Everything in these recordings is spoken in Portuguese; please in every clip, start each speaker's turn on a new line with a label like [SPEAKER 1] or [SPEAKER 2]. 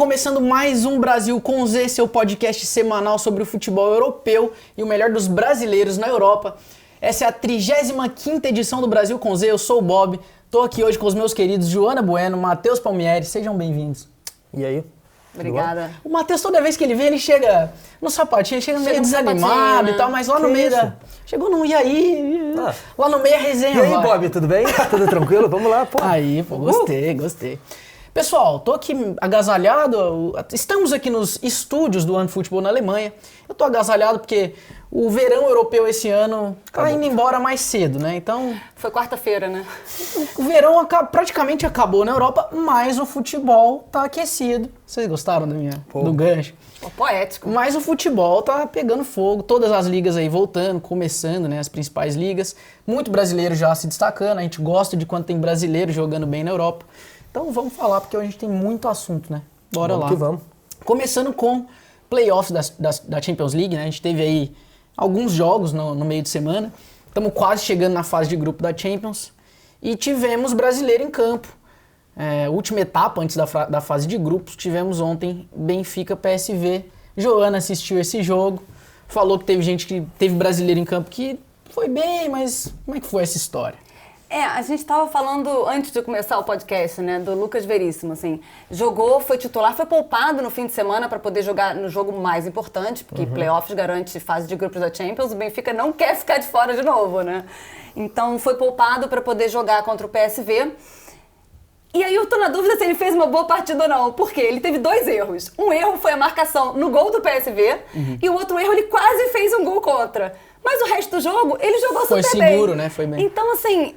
[SPEAKER 1] começando mais um Brasil com Z, seu podcast semanal sobre o futebol europeu e o melhor dos brasileiros na Europa. Essa é a 35ª edição do Brasil com Z, eu sou o Bob, tô aqui hoje com os meus queridos Joana Bueno, Matheus Palmieri, sejam bem-vindos.
[SPEAKER 2] E aí?
[SPEAKER 3] Obrigada.
[SPEAKER 1] O Matheus, toda vez que ele vem, ele chega no sapatinho, ele chega meio desanimado e tal, mas lá no meio da... Chegou num e aí, lá no meio a resenha.
[SPEAKER 2] E aí, Bob, tudo bem? Tudo tranquilo? Vamos lá, pô.
[SPEAKER 1] Aí, pô, gostei. Pessoal, tô aqui agasalhado, estamos aqui nos estúdios do OneFootball na Alemanha. Eu tô agasalhado porque o verão europeu esse ano tá indo embora mais cedo, né? Então...
[SPEAKER 3] Foi quarta-feira, né?
[SPEAKER 1] O verão praticamente acabou na Europa, mas o futebol tá aquecido. Vocês gostaram do gancho?
[SPEAKER 3] Poético.
[SPEAKER 1] Mas o futebol tá pegando fogo, todas as ligas aí voltando, começando, né? As principais ligas. Muito brasileiro já se destacando, a gente gosta de quando tem brasileiro jogando bem na Europa. Então vamos falar, porque hoje a gente tem muito assunto, né? Bora lá.
[SPEAKER 2] Vamos que vamos.
[SPEAKER 1] Começando com playoffs da Champions League, né? A gente teve aí alguns jogos no meio de semana. Estamos quase chegando na fase de grupo da Champions. E tivemos brasileiro em campo. Última etapa antes da fase de grupos. Tivemos ontem Benfica PSV. Joana assistiu esse jogo. Falou que teve gente que teve brasileiro em campo que foi bem, mas como é que foi essa história?
[SPEAKER 3] A gente estava falando, antes de começar o podcast, né, do Lucas Veríssimo, assim, jogou, foi titular, foi poupado no fim de semana para poder jogar no jogo mais importante, porque playoffs garante fase de grupos da Champions, o Benfica não quer ficar de fora de novo, né? Então foi poupado para poder jogar contra o PSV. E aí eu tô na dúvida se ele fez uma boa partida ou não, porque ele teve 2 erros. Um erro foi a marcação no gol do PSV e o outro erro ele quase fez um gol contra. Mas o resto do jogo, ele jogou super bem.
[SPEAKER 1] Foi seguro, né? Foi bem.
[SPEAKER 3] Então, assim,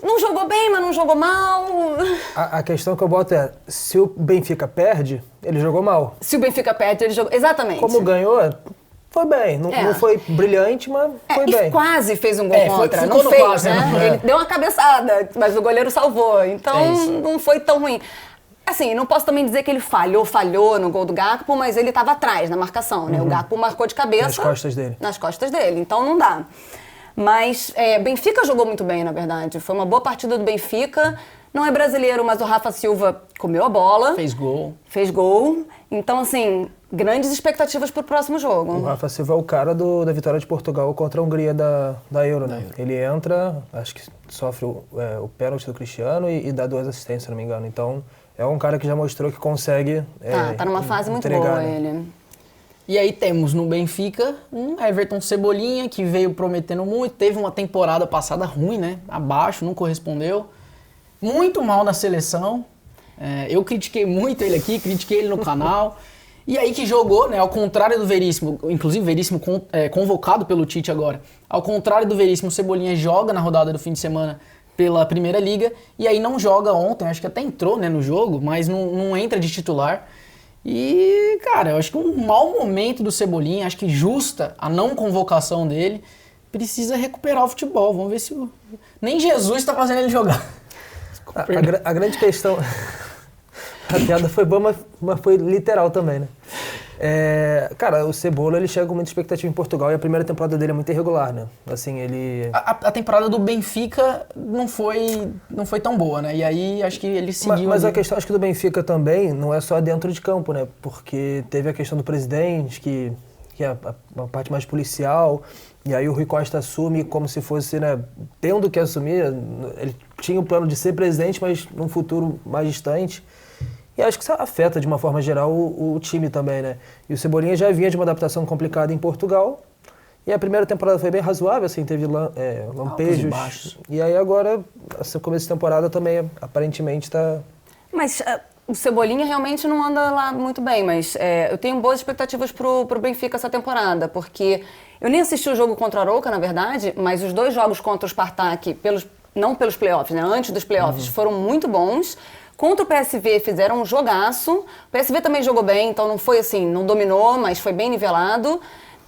[SPEAKER 3] não jogou bem, mas não jogou mal.
[SPEAKER 2] A questão que eu boto é, se o Benfica perde, ele jogou mal.
[SPEAKER 3] Se o Benfica perde, ele jogou... Exatamente.
[SPEAKER 2] Como ganhou, foi bem. Não foi brilhante, mas foi bem.
[SPEAKER 3] E quase fez um gol contra.
[SPEAKER 1] Ficou
[SPEAKER 3] não fez,
[SPEAKER 1] quase,
[SPEAKER 3] né? Ele deu uma cabeçada, mas o goleiro salvou. Então, não foi tão ruim. Assim, não posso também dizer que ele falhou no gol do Gakpo, mas ele estava atrás na marcação, né? O Gakpo marcou de cabeça.
[SPEAKER 2] Nas costas dele.
[SPEAKER 3] Nas costas dele, então não dá. Mas Benfica jogou muito bem, na verdade. Foi uma boa partida do Benfica. Não é brasileiro, mas o Rafa Silva comeu a bola.
[SPEAKER 1] Fez
[SPEAKER 3] gol. Então, assim, grandes expectativas para o próximo jogo.
[SPEAKER 2] O Rafa Silva é o cara da vitória de Portugal contra a Hungria da Euro, né? Ele entra, acho que sofre o pênalti do Cristiano e dá 2 assistências, se não me engano. Então... é um cara que já mostrou que consegue
[SPEAKER 3] tá numa fase muito
[SPEAKER 2] entregar,
[SPEAKER 3] boa,
[SPEAKER 2] né?
[SPEAKER 3] ele.
[SPEAKER 1] E aí temos no Benfica um Everton Cebolinha, que veio prometendo muito, teve uma temporada passada ruim, né? Abaixo, não correspondeu. Muito mal na seleção. Eu critiquei muito ele aqui, critiquei ele no canal. E aí que jogou, né? Ao contrário do Veríssimo, inclusive Veríssimo convocado pelo Tite agora. Ao contrário do Veríssimo, o Cebolinha joga na rodada do fim de semana pela Primeira Liga, e aí não joga ontem, acho que até entrou, né, no jogo, mas não entra de titular. E, cara, eu acho que um mau momento do Cebolinha, acho que justa a não convocação dele, precisa recuperar o futebol, vamos ver se nem Jesus está fazendo ele jogar.
[SPEAKER 2] A grande questão... a piada foi boa, mas foi literal também, né? Cara, o Cebola, ele chega com muita expectativa em Portugal e a primeira temporada dele é muito irregular, né? Assim, ele...
[SPEAKER 1] A temporada do Benfica não foi tão boa, né? E aí acho que ele seguiu...
[SPEAKER 2] Mas a questão, acho que do Benfica também não é só dentro de campo, né? Porque teve a questão do presidente, que é a parte mais policial, e aí o Rui Costa assume como se fosse, né, tendo que assumir. Ele tinha o plano de ser presidente, mas num futuro mais distante. E acho que isso afeta, de uma forma geral, o time também, né? E o Cebolinha já vinha de uma adaptação complicada em Portugal. E a primeira temporada foi bem razoável, assim, teve lampejos. E aí agora, esse começo de temporada também, aparentemente, está...
[SPEAKER 3] Mas o Cebolinha realmente não anda lá muito bem, mas eu tenho boas expectativas pro Benfica essa temporada, porque eu nem assisti o jogo contra o Arouca, na verdade, mas os 2 jogos contra o Spartak, não pelos playoffs, né? Antes dos playoffs, foram muito bons. Contra o PSV fizeram um jogaço. O PSV também jogou bem, então não foi assim, não dominou, mas foi bem nivelado.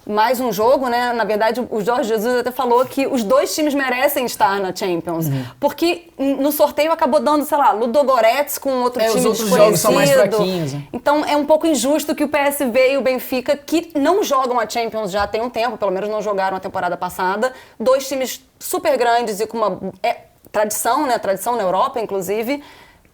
[SPEAKER 3] Mais um jogo, né? Na verdade, o Jorge Jesus até falou que os 2 times merecem estar na Champions. Porque no sorteio acabou dando, sei lá, Ludogorets com outro time desconhecido.
[SPEAKER 1] Os outros jogos são mais fraquinhos.
[SPEAKER 3] Então é um pouco injusto que o PSV e o Benfica, que não jogam a Champions já tem um tempo, pelo menos não jogaram a temporada passada, 2 times super grandes e com uma tradição, né? Tradição na Europa, inclusive,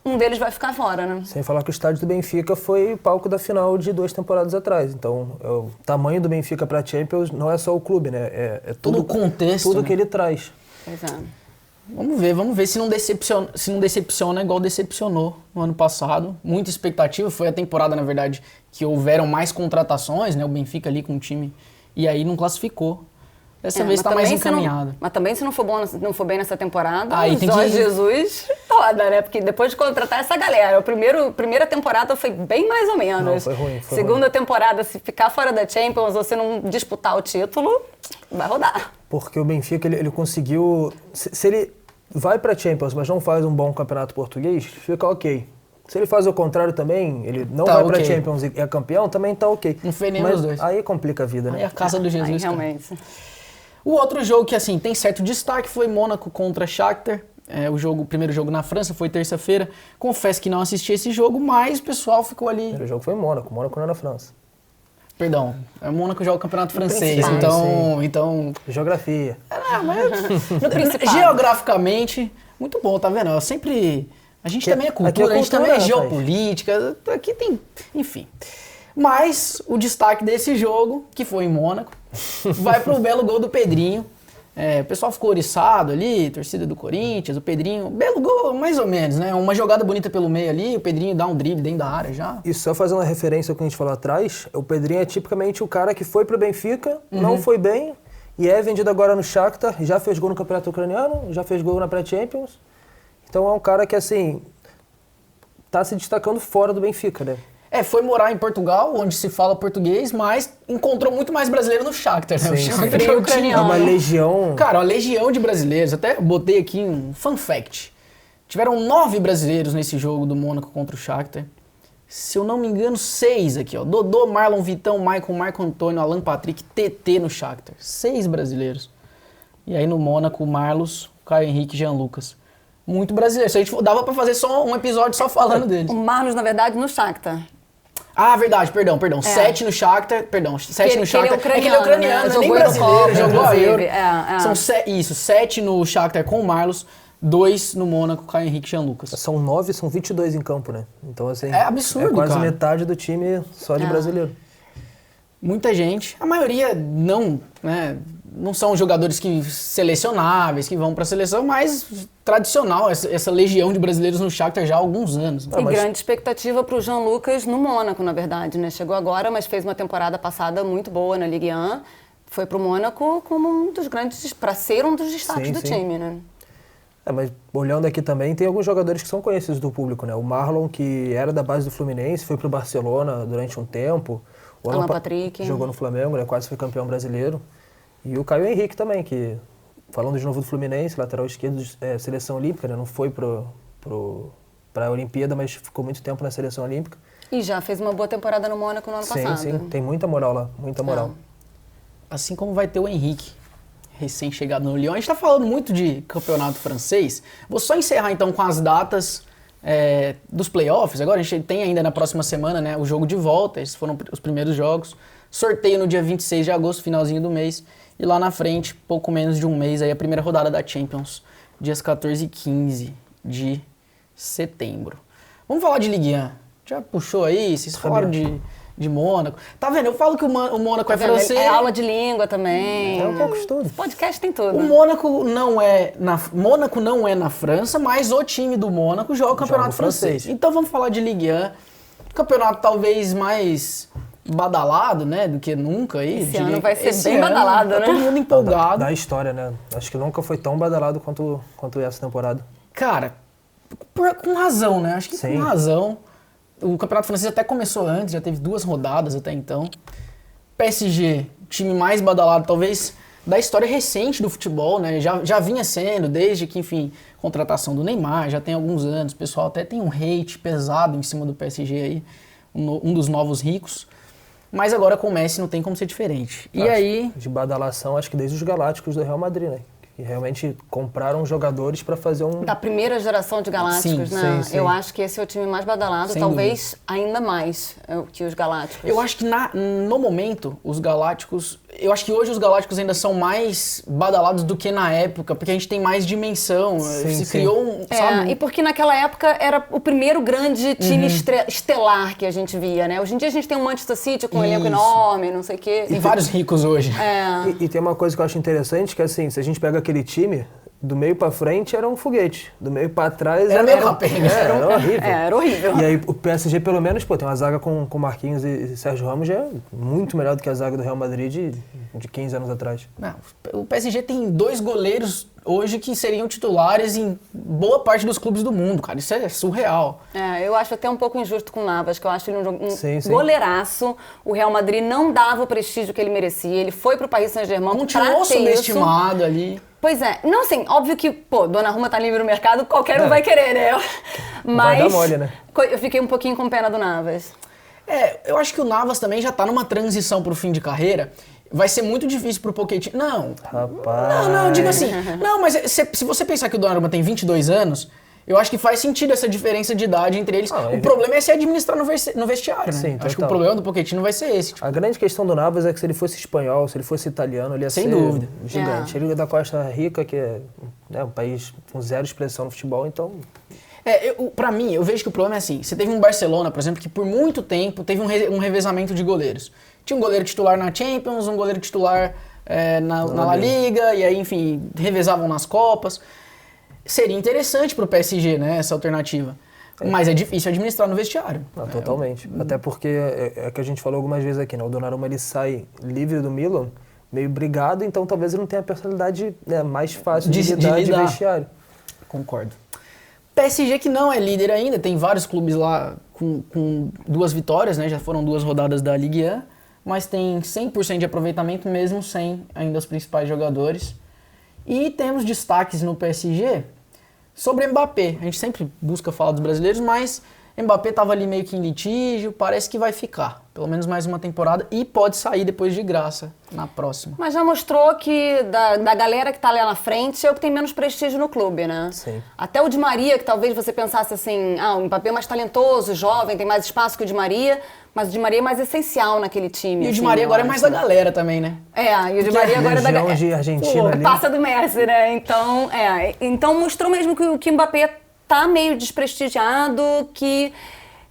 [SPEAKER 3] um deles vai ficar fora, né?
[SPEAKER 2] Sem falar que o estádio do Benfica foi palco da final de 2 temporadas atrás. Então, o tamanho do Benfica para a Champions não é só o clube, né? É
[SPEAKER 1] todo o contexto,
[SPEAKER 2] tudo
[SPEAKER 1] né?
[SPEAKER 2] que ele traz.
[SPEAKER 3] Pois é.
[SPEAKER 1] Vamos ver se não decepciona igual decepcionou no ano passado. Muita expectativa, foi a temporada, na verdade, que houveram mais contratações, né? O Benfica ali com o time, e aí não classificou. Dessa vez está mais encaminhado.
[SPEAKER 3] Mas também se não for bem nessa temporada,
[SPEAKER 1] Aí tem
[SPEAKER 3] Jorge
[SPEAKER 1] que...
[SPEAKER 3] Jesus toda, né? Porque depois de contratar essa galera, primeira temporada foi bem mais ou menos.
[SPEAKER 2] Não, foi ruim.
[SPEAKER 3] Segunda temporada, se ficar fora da Champions ou se não disputar o título, vai rodar.
[SPEAKER 2] Porque o Benfica, ele conseguiu... Se ele vai para a Champions, mas não faz um bom campeonato português, fica ok. Se ele faz o contrário também, ele não vai para a Champions e é campeão, também tá ok.
[SPEAKER 1] Não fez nenhum dos dois.
[SPEAKER 2] Aí complica a vida, né?
[SPEAKER 1] Aí é a casa do Jesus.
[SPEAKER 3] Aí, realmente.
[SPEAKER 1] O outro jogo que, assim, tem certo destaque foi Mônaco contra Shakhtar. O primeiro jogo na França foi terça-feira. Confesso que não assisti esse jogo, mas o pessoal ficou ali...
[SPEAKER 2] O primeiro jogo foi em Mônaco. Mônaco não é na França.
[SPEAKER 1] Perdão, Mônaco joga o campeonato francês, então...
[SPEAKER 2] Geografia.
[SPEAKER 3] No principal.
[SPEAKER 1] Geograficamente, muito bom, tá vendo? A gente também é cultura, a gente também é geopolítica, aqui tem... Enfim. Mas o destaque desse jogo, que foi em Mônaco, vai pro belo gol do Pedrinho. O pessoal ficou oriçado ali, torcida do Corinthians, o Pedrinho, belo gol, mais ou menos, né? Uma jogada bonita pelo meio ali, o Pedrinho dá um drible dentro da área já.
[SPEAKER 2] E só fazendo uma referência ao que a gente falou atrás, o Pedrinho é tipicamente o cara que foi pro Benfica, não foi bem, e é vendido agora no Shakhtar, já fez gol no Campeonato Ucraniano, já fez gol na Pré-Champions. Então é um cara que, assim, tá se destacando fora do Benfica, né?
[SPEAKER 1] Foi morar em Portugal, onde se fala português, mas encontrou muito mais brasileiro no Shakhtar, né?
[SPEAKER 2] Sim,
[SPEAKER 1] o Shakhtar é
[SPEAKER 3] ucraniano.
[SPEAKER 2] É uma legião...
[SPEAKER 1] Cara, uma legião de brasileiros. Até botei aqui um fun fact. Tiveram 9 brasileiros nesse jogo do Mônaco contra o Shakhtar. Se eu não me engano, 6 aqui, ó. Dodô, Marlon, Vitão, Maicon, Marco Antônio, Alan Patrick, TT no Shakhtar. 6 brasileiros. E aí no Mônaco, o Marlos, Caio Henrique e Jean Lucas. Muito brasileiro. Isso a gente dava pra fazer só um episódio só falando deles.
[SPEAKER 3] O Marlos, na verdade, no Shakhtar.
[SPEAKER 1] Ah, verdade, perdão. 7 no Shakhtar, 7 no Shakhtar.
[SPEAKER 3] É que ele é ucraniano,
[SPEAKER 1] né? Nem brasileiro, jogou a Euro.
[SPEAKER 3] São
[SPEAKER 1] 7 no Shakhtar com o Marlos, 2 no Mônaco, Caio Henrique e Jean Lucas.
[SPEAKER 2] São 9, são 22 em campo, né? Então, assim...
[SPEAKER 1] É absurdo,
[SPEAKER 2] é quase
[SPEAKER 1] cara.
[SPEAKER 2] metade do time só de brasileiro.
[SPEAKER 1] Muita gente. A maioria não, né? Não são jogadores selecionáveis, que vão para a seleção, mas tradicional, essa legião de brasileiros no Shakhtar já há alguns anos.
[SPEAKER 3] E grande expectativa para o Jean Lucas no Mônaco, na verdade, né? Chegou agora, mas fez uma temporada passada muito boa na Ligue 1. Foi para o Mônaco como um dos grandes, para ser um dos destaques do time, né?
[SPEAKER 2] Mas olhando aqui também, tem alguns jogadores que são conhecidos do público, né? O Marlon, que era da base do Fluminense, foi para o Barcelona durante um tempo. O
[SPEAKER 3] Alan Patrick.
[SPEAKER 2] Jogou no Flamengo, né? Quase foi campeão brasileiro. E o Caio Henrique também, que, falando de novo do Fluminense, lateral esquerdo, seleção olímpica, né? Não foi para a Olimpíada, mas ficou muito tempo na seleção olímpica.
[SPEAKER 3] E já fez uma boa temporada no Mônaco no ano passado.
[SPEAKER 2] Sim, tem muita moral lá, muita moral.
[SPEAKER 1] Assim como vai ter o Henrique, recém-chegado no Lyon. A gente está falando muito de campeonato francês. Vou só encerrar então com as datas dos playoffs. Agora a gente tem ainda na próxima semana, né, o jogo de volta. Esses foram os primeiros jogos. Sorteio no dia 26 de agosto, finalzinho do mês. E lá na frente, pouco menos de um mês, aí a primeira rodada da Champions, dias 14 e 15 de setembro. Vamos falar de Ligue 1. Já puxou aí, vocês falaram de Mônaco. Tá vendo? Eu falo que o Mônaco é francês.
[SPEAKER 3] É aula de língua também.
[SPEAKER 2] É um pouco de tudo.
[SPEAKER 3] Podcast tem tudo.
[SPEAKER 1] O Mônaco não é na França, mas o time do Mônaco joga o campeonato francês. Então vamos falar de Ligue 1. Campeonato talvez mais badalado, né, do que nunca aí.
[SPEAKER 3] Esse ano vai ser bem badalado, né?
[SPEAKER 1] Todo mundo empolgado.
[SPEAKER 2] Da história, né? Acho que nunca foi tão badalado quanto essa temporada.
[SPEAKER 1] Cara, com razão, né? Acho que com razão. O campeonato francês até começou antes, já teve 2 rodadas até então. PSG, time mais badalado talvez da história recente do futebol, né? Já vinha sendo, desde que, enfim, contratação do Neymar, já tem alguns anos. O pessoal até tem um hate pesado em cima do PSG aí, um dos novos ricos. Mas agora com o Messi não tem como ser diferente. E aí...
[SPEAKER 2] De badalação, acho que desde os Galácticos do Real Madrid, né? Que realmente compraram jogadores para fazer
[SPEAKER 3] Da primeira geração de Galácticos, né?
[SPEAKER 2] Sim.
[SPEAKER 3] Eu acho que esse é o time mais badalado, talvez ainda mais que os Galácticos.
[SPEAKER 1] Eu acho que no momento, os Galácticos eu acho que hoje os Galácticos ainda são mais badalados do que na época, porque a gente tem mais dimensão. Se criou um, sabe?
[SPEAKER 3] E porque naquela época era o primeiro grande time estelar que a gente via, né? Hoje em dia a gente tem um Manchester City com um elenco enorme, não sei o quê.
[SPEAKER 1] Tem vários ricos hoje.
[SPEAKER 2] E tem uma coisa que eu acho interessante, que assim, se a gente pega aquele time, do meio pra frente era um foguete, do meio pra trás
[SPEAKER 1] era horrível.
[SPEAKER 3] Era horrível.
[SPEAKER 2] E aí o PSG pelo menos, tem uma zaga com Marquinhos e Sérgio Ramos já é muito melhor do que a zaga do Real Madrid de 15 anos atrás.
[SPEAKER 1] Não, o PSG tem 2 goleiros hoje que seriam titulares em boa parte dos clubes do mundo, cara. Isso é surreal.
[SPEAKER 3] Eu acho até um pouco injusto com o Navas, que eu acho ele um
[SPEAKER 2] sim.
[SPEAKER 3] goleiraço. O Real Madrid não dava o prestígio que ele merecia. Ele foi pro Paris Saint-Germain
[SPEAKER 1] continuou subestimado ali.
[SPEAKER 3] Pois é. Não, assim, óbvio que, Donnarumma tá livre no mercado, qualquer um vai querer, né? Mas
[SPEAKER 2] vai dar mole, né?
[SPEAKER 3] Eu fiquei um pouquinho com pena do Navas.
[SPEAKER 1] Eu acho que o Navas também já tá numa transição pro fim de carreira. Vai ser muito difícil pro Pochettino. Não.
[SPEAKER 2] Rapaz.
[SPEAKER 1] Não, diga assim. Não, mas se você pensar que o Donnarumma tem 22 anos, eu acho que faz sentido essa diferença de idade entre eles. O problema é se administrar no vestiário, né?
[SPEAKER 2] Sim,
[SPEAKER 1] acho que o problema do Pochettino vai ser esse.
[SPEAKER 2] A grande questão do Navas é que se ele fosse espanhol, se ele fosse italiano, ele ia
[SPEAKER 1] sem
[SPEAKER 2] ser
[SPEAKER 1] dúvida.
[SPEAKER 2] Gigante. Ele é da Costa Rica, que é um país com zero expressão no futebol, então...
[SPEAKER 1] Pra mim, eu vejo que o problema é assim. Você teve um Barcelona, por exemplo, que por muito tempo teve um revezamento de goleiros. Tinha um goleiro titular na Champions, um goleiro titular na La Liga, e aí, enfim, revezavam nas Copas. Seria interessante pro PSG, né, essa alternativa. Mas é difícil administrar no vestiário.
[SPEAKER 2] Totalmente. Até porque, é que a gente falou algumas vezes aqui, né? O Donnarumma, ele sai livre do Milan, meio brigado, então talvez ele não tenha a personalidade mais fácil de lidar de vestiário.
[SPEAKER 1] Concordo. PSG que não é líder ainda, tem vários clubes lá com 2 vitórias, né? Já foram 2 rodadas da Ligue 1, mas tem 100% de aproveitamento mesmo sem ainda os principais jogadores. E temos destaques no PSG sobre Mbappé. A gente sempre busca falar dos brasileiros, mas Mbappé estava ali meio que em litígio, parece que vai ficar. Pelo menos mais uma temporada e pode sair depois de graça na próxima.
[SPEAKER 3] Mas já mostrou que da galera que tá lá na frente é o que tem menos prestígio no clube, né?
[SPEAKER 2] Sim.
[SPEAKER 3] Até o Di Maria, que talvez você pensasse assim, o Mbappé é mais talentoso, jovem, tem mais espaço que o Di Maria, mas o Di Maria é mais essencial naquele time.
[SPEAKER 1] E o Di Maria agora é mais da galera também, né?
[SPEAKER 3] E o Di Maria agora é da galera.
[SPEAKER 2] De Argentina ali.
[SPEAKER 3] Passa do Messi, né? Então mostrou mesmo que o Mbappé tá meio desprestigiado, que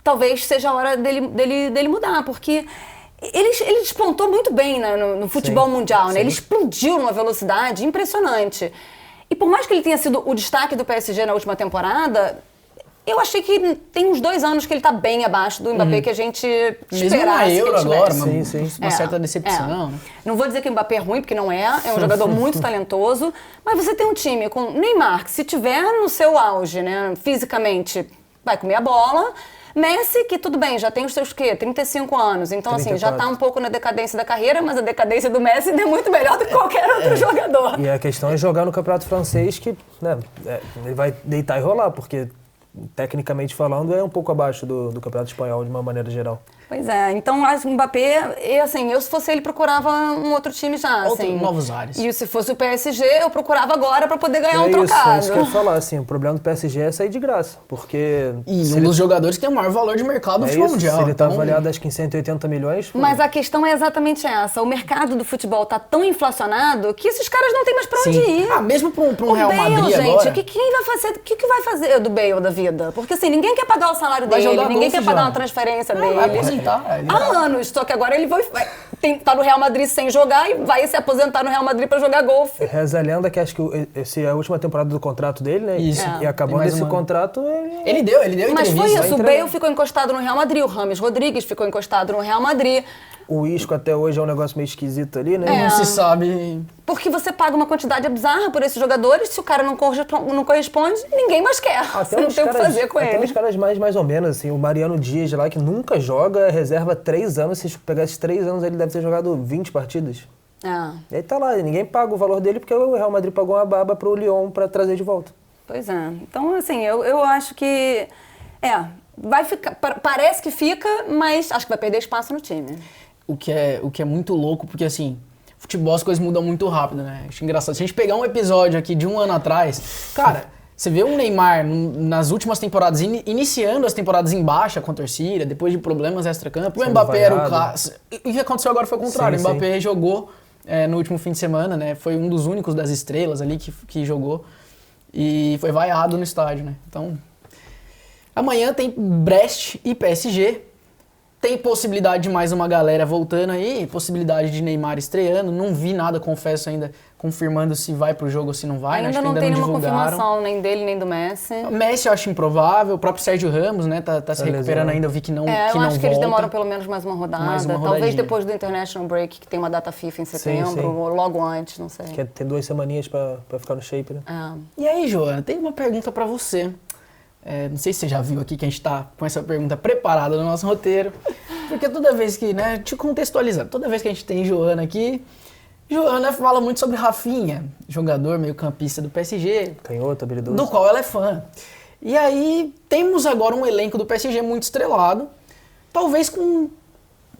[SPEAKER 3] talvez seja a hora dele mudar, porque ele despontou muito bem, né, no futebol mundial, né? Ele explodiu numa velocidade impressionante. E por mais que ele tenha sido o destaque do PSG na última temporada, eu achei que tem uns 2 anos que ele tá bem abaixo do Mbappé que a gente esperasse.
[SPEAKER 1] Mesmo na Euro agora, uma
[SPEAKER 2] Sim.
[SPEAKER 1] certa decepção. Né?
[SPEAKER 3] Não vou dizer que o Mbappé é ruim, porque não é um jogador muito talentoso, mas você tem um time com Neymar, que se tiver no seu auge, né, fisicamente, vai comer a bola. Messi, que tudo bem, já tem os seus 35 anos, então
[SPEAKER 2] 34.
[SPEAKER 3] assim, já tá um pouco na decadência da carreira, mas a decadência do Messi é muito melhor do que qualquer outro jogador.
[SPEAKER 2] E a questão é jogar no Campeonato Francês, que ele vai deitar e rolar, porque tecnicamente falando é um pouco abaixo do Campeonato Espanhol de uma maneira geral.
[SPEAKER 3] Pois é, então acho que o Mbappé, eu se fosse ele procurava um outro time já, assim.
[SPEAKER 1] Novos ares.
[SPEAKER 3] E se fosse o PSG, eu procurava agora pra poder ganhar um trocado.
[SPEAKER 2] É isso que eu ia falar, assim, o problema do PSG é sair de graça, porque...
[SPEAKER 1] E um dos jogadores que tem o maior valor de mercado do futebol mundial.
[SPEAKER 2] Se ele tá avaliado acho que em 180 milhões...
[SPEAKER 3] Mas a questão é exatamente essa, o mercado do futebol tá tão inflacionado que esses caras não têm mais pra onde ir.
[SPEAKER 1] Mesmo pra um Real
[SPEAKER 3] Bale,
[SPEAKER 1] Madrid
[SPEAKER 3] gente,
[SPEAKER 1] agora...
[SPEAKER 3] quem vai fazer, o que vai fazer do Bale da vida? Porque assim, ninguém quer pagar o salário dele, ninguém quer pagar uma transferência dele.
[SPEAKER 1] Vai aposentar.
[SPEAKER 3] Há anos, só que agora ele tá no Real Madrid sem jogar e vai se aposentar no Real Madrid pra jogar golfe.
[SPEAKER 2] Reza a lenda que acho que essa é a última temporada do contrato dele, né?
[SPEAKER 1] Isso.
[SPEAKER 2] E acabando esse contrato,
[SPEAKER 1] ele deu
[SPEAKER 3] Mas
[SPEAKER 1] entrevista.
[SPEAKER 3] foi isso, o Bale ficou encostado no Real Madrid, o James Rodrigues ficou encostado no Real Madrid.
[SPEAKER 2] O Isco até hoje é um negócio meio esquisito ali, né?
[SPEAKER 1] Não se sabe...
[SPEAKER 3] Porque você paga uma quantidade bizarra por esses jogadores, se o cara não corresponde, ninguém mais quer. Você não tem o que fazer com ele.
[SPEAKER 2] Até os caras mais ou menos, assim, o Mariano Dias lá, que nunca joga, reserva 3 anos, se pegar esses 3 anos, ele deve ter jogado 20 partidas. E aí tá lá, ninguém paga o valor dele porque o Real Madrid pagou uma baba pro Lyon pra trazer de volta.
[SPEAKER 3] Pois é. Então, assim, eu acho que... vai ficar... Parece que fica, mas acho que vai perder espaço no time.
[SPEAKER 1] O que é muito louco, porque assim... Futebol, as coisas mudam muito rápido, né? Acho engraçado. Se a gente pegar um episódio aqui de 1 ano atrás, cara, você vê o Neymar nas últimas temporadas, iniciando as temporadas em baixa com a torcida, depois de problemas extra-campo, o Mbappé era o cara. E o que aconteceu agora foi o contrário. O Mbappé jogou no último fim de semana, né? Foi um dos únicos das estrelas ali que jogou. E foi vaiado no estádio, né? Então, amanhã tem Brest e PSG. Tem possibilidade de mais uma galera voltando aí, possibilidade de Neymar estreando. Não vi nada, confesso ainda, confirmando se vai pro jogo ou se não vai.
[SPEAKER 3] Ainda
[SPEAKER 1] Acho que
[SPEAKER 3] não
[SPEAKER 1] ainda
[SPEAKER 3] tem
[SPEAKER 1] não
[SPEAKER 3] nenhuma
[SPEAKER 1] divulgaram.
[SPEAKER 3] confirmação, nem dele, nem do Messi.
[SPEAKER 1] O Messi eu acho improvável, o próprio Sérgio Ramos, né, tá se recuperando ainda, eu vi que não
[SPEAKER 3] eu
[SPEAKER 1] não
[SPEAKER 3] acho que eles
[SPEAKER 1] volta.
[SPEAKER 3] demoram pelo menos mais uma rodada.
[SPEAKER 1] Mais uma
[SPEAKER 3] Talvez
[SPEAKER 1] rodadinha.
[SPEAKER 3] depois do International Break, que tem uma data FIFA em setembro,
[SPEAKER 2] sim.
[SPEAKER 3] ou logo antes, não sei.
[SPEAKER 2] Que tem 2 semaninhas pra ficar no shape, né?
[SPEAKER 1] E aí, Joana, tem uma pergunta pra você. Não sei se você já viu aqui que a gente tá com essa pergunta preparada no nosso roteiro. Porque toda vez que, né, te contextualizando, toda vez que a gente tem Joana aqui, Joana fala muito sobre Rafinha, jogador meio campista do PSG,
[SPEAKER 2] Canhoto, habilidoso.
[SPEAKER 1] do qual ela é fã. E aí, temos agora um elenco do PSG muito estrelado, talvez com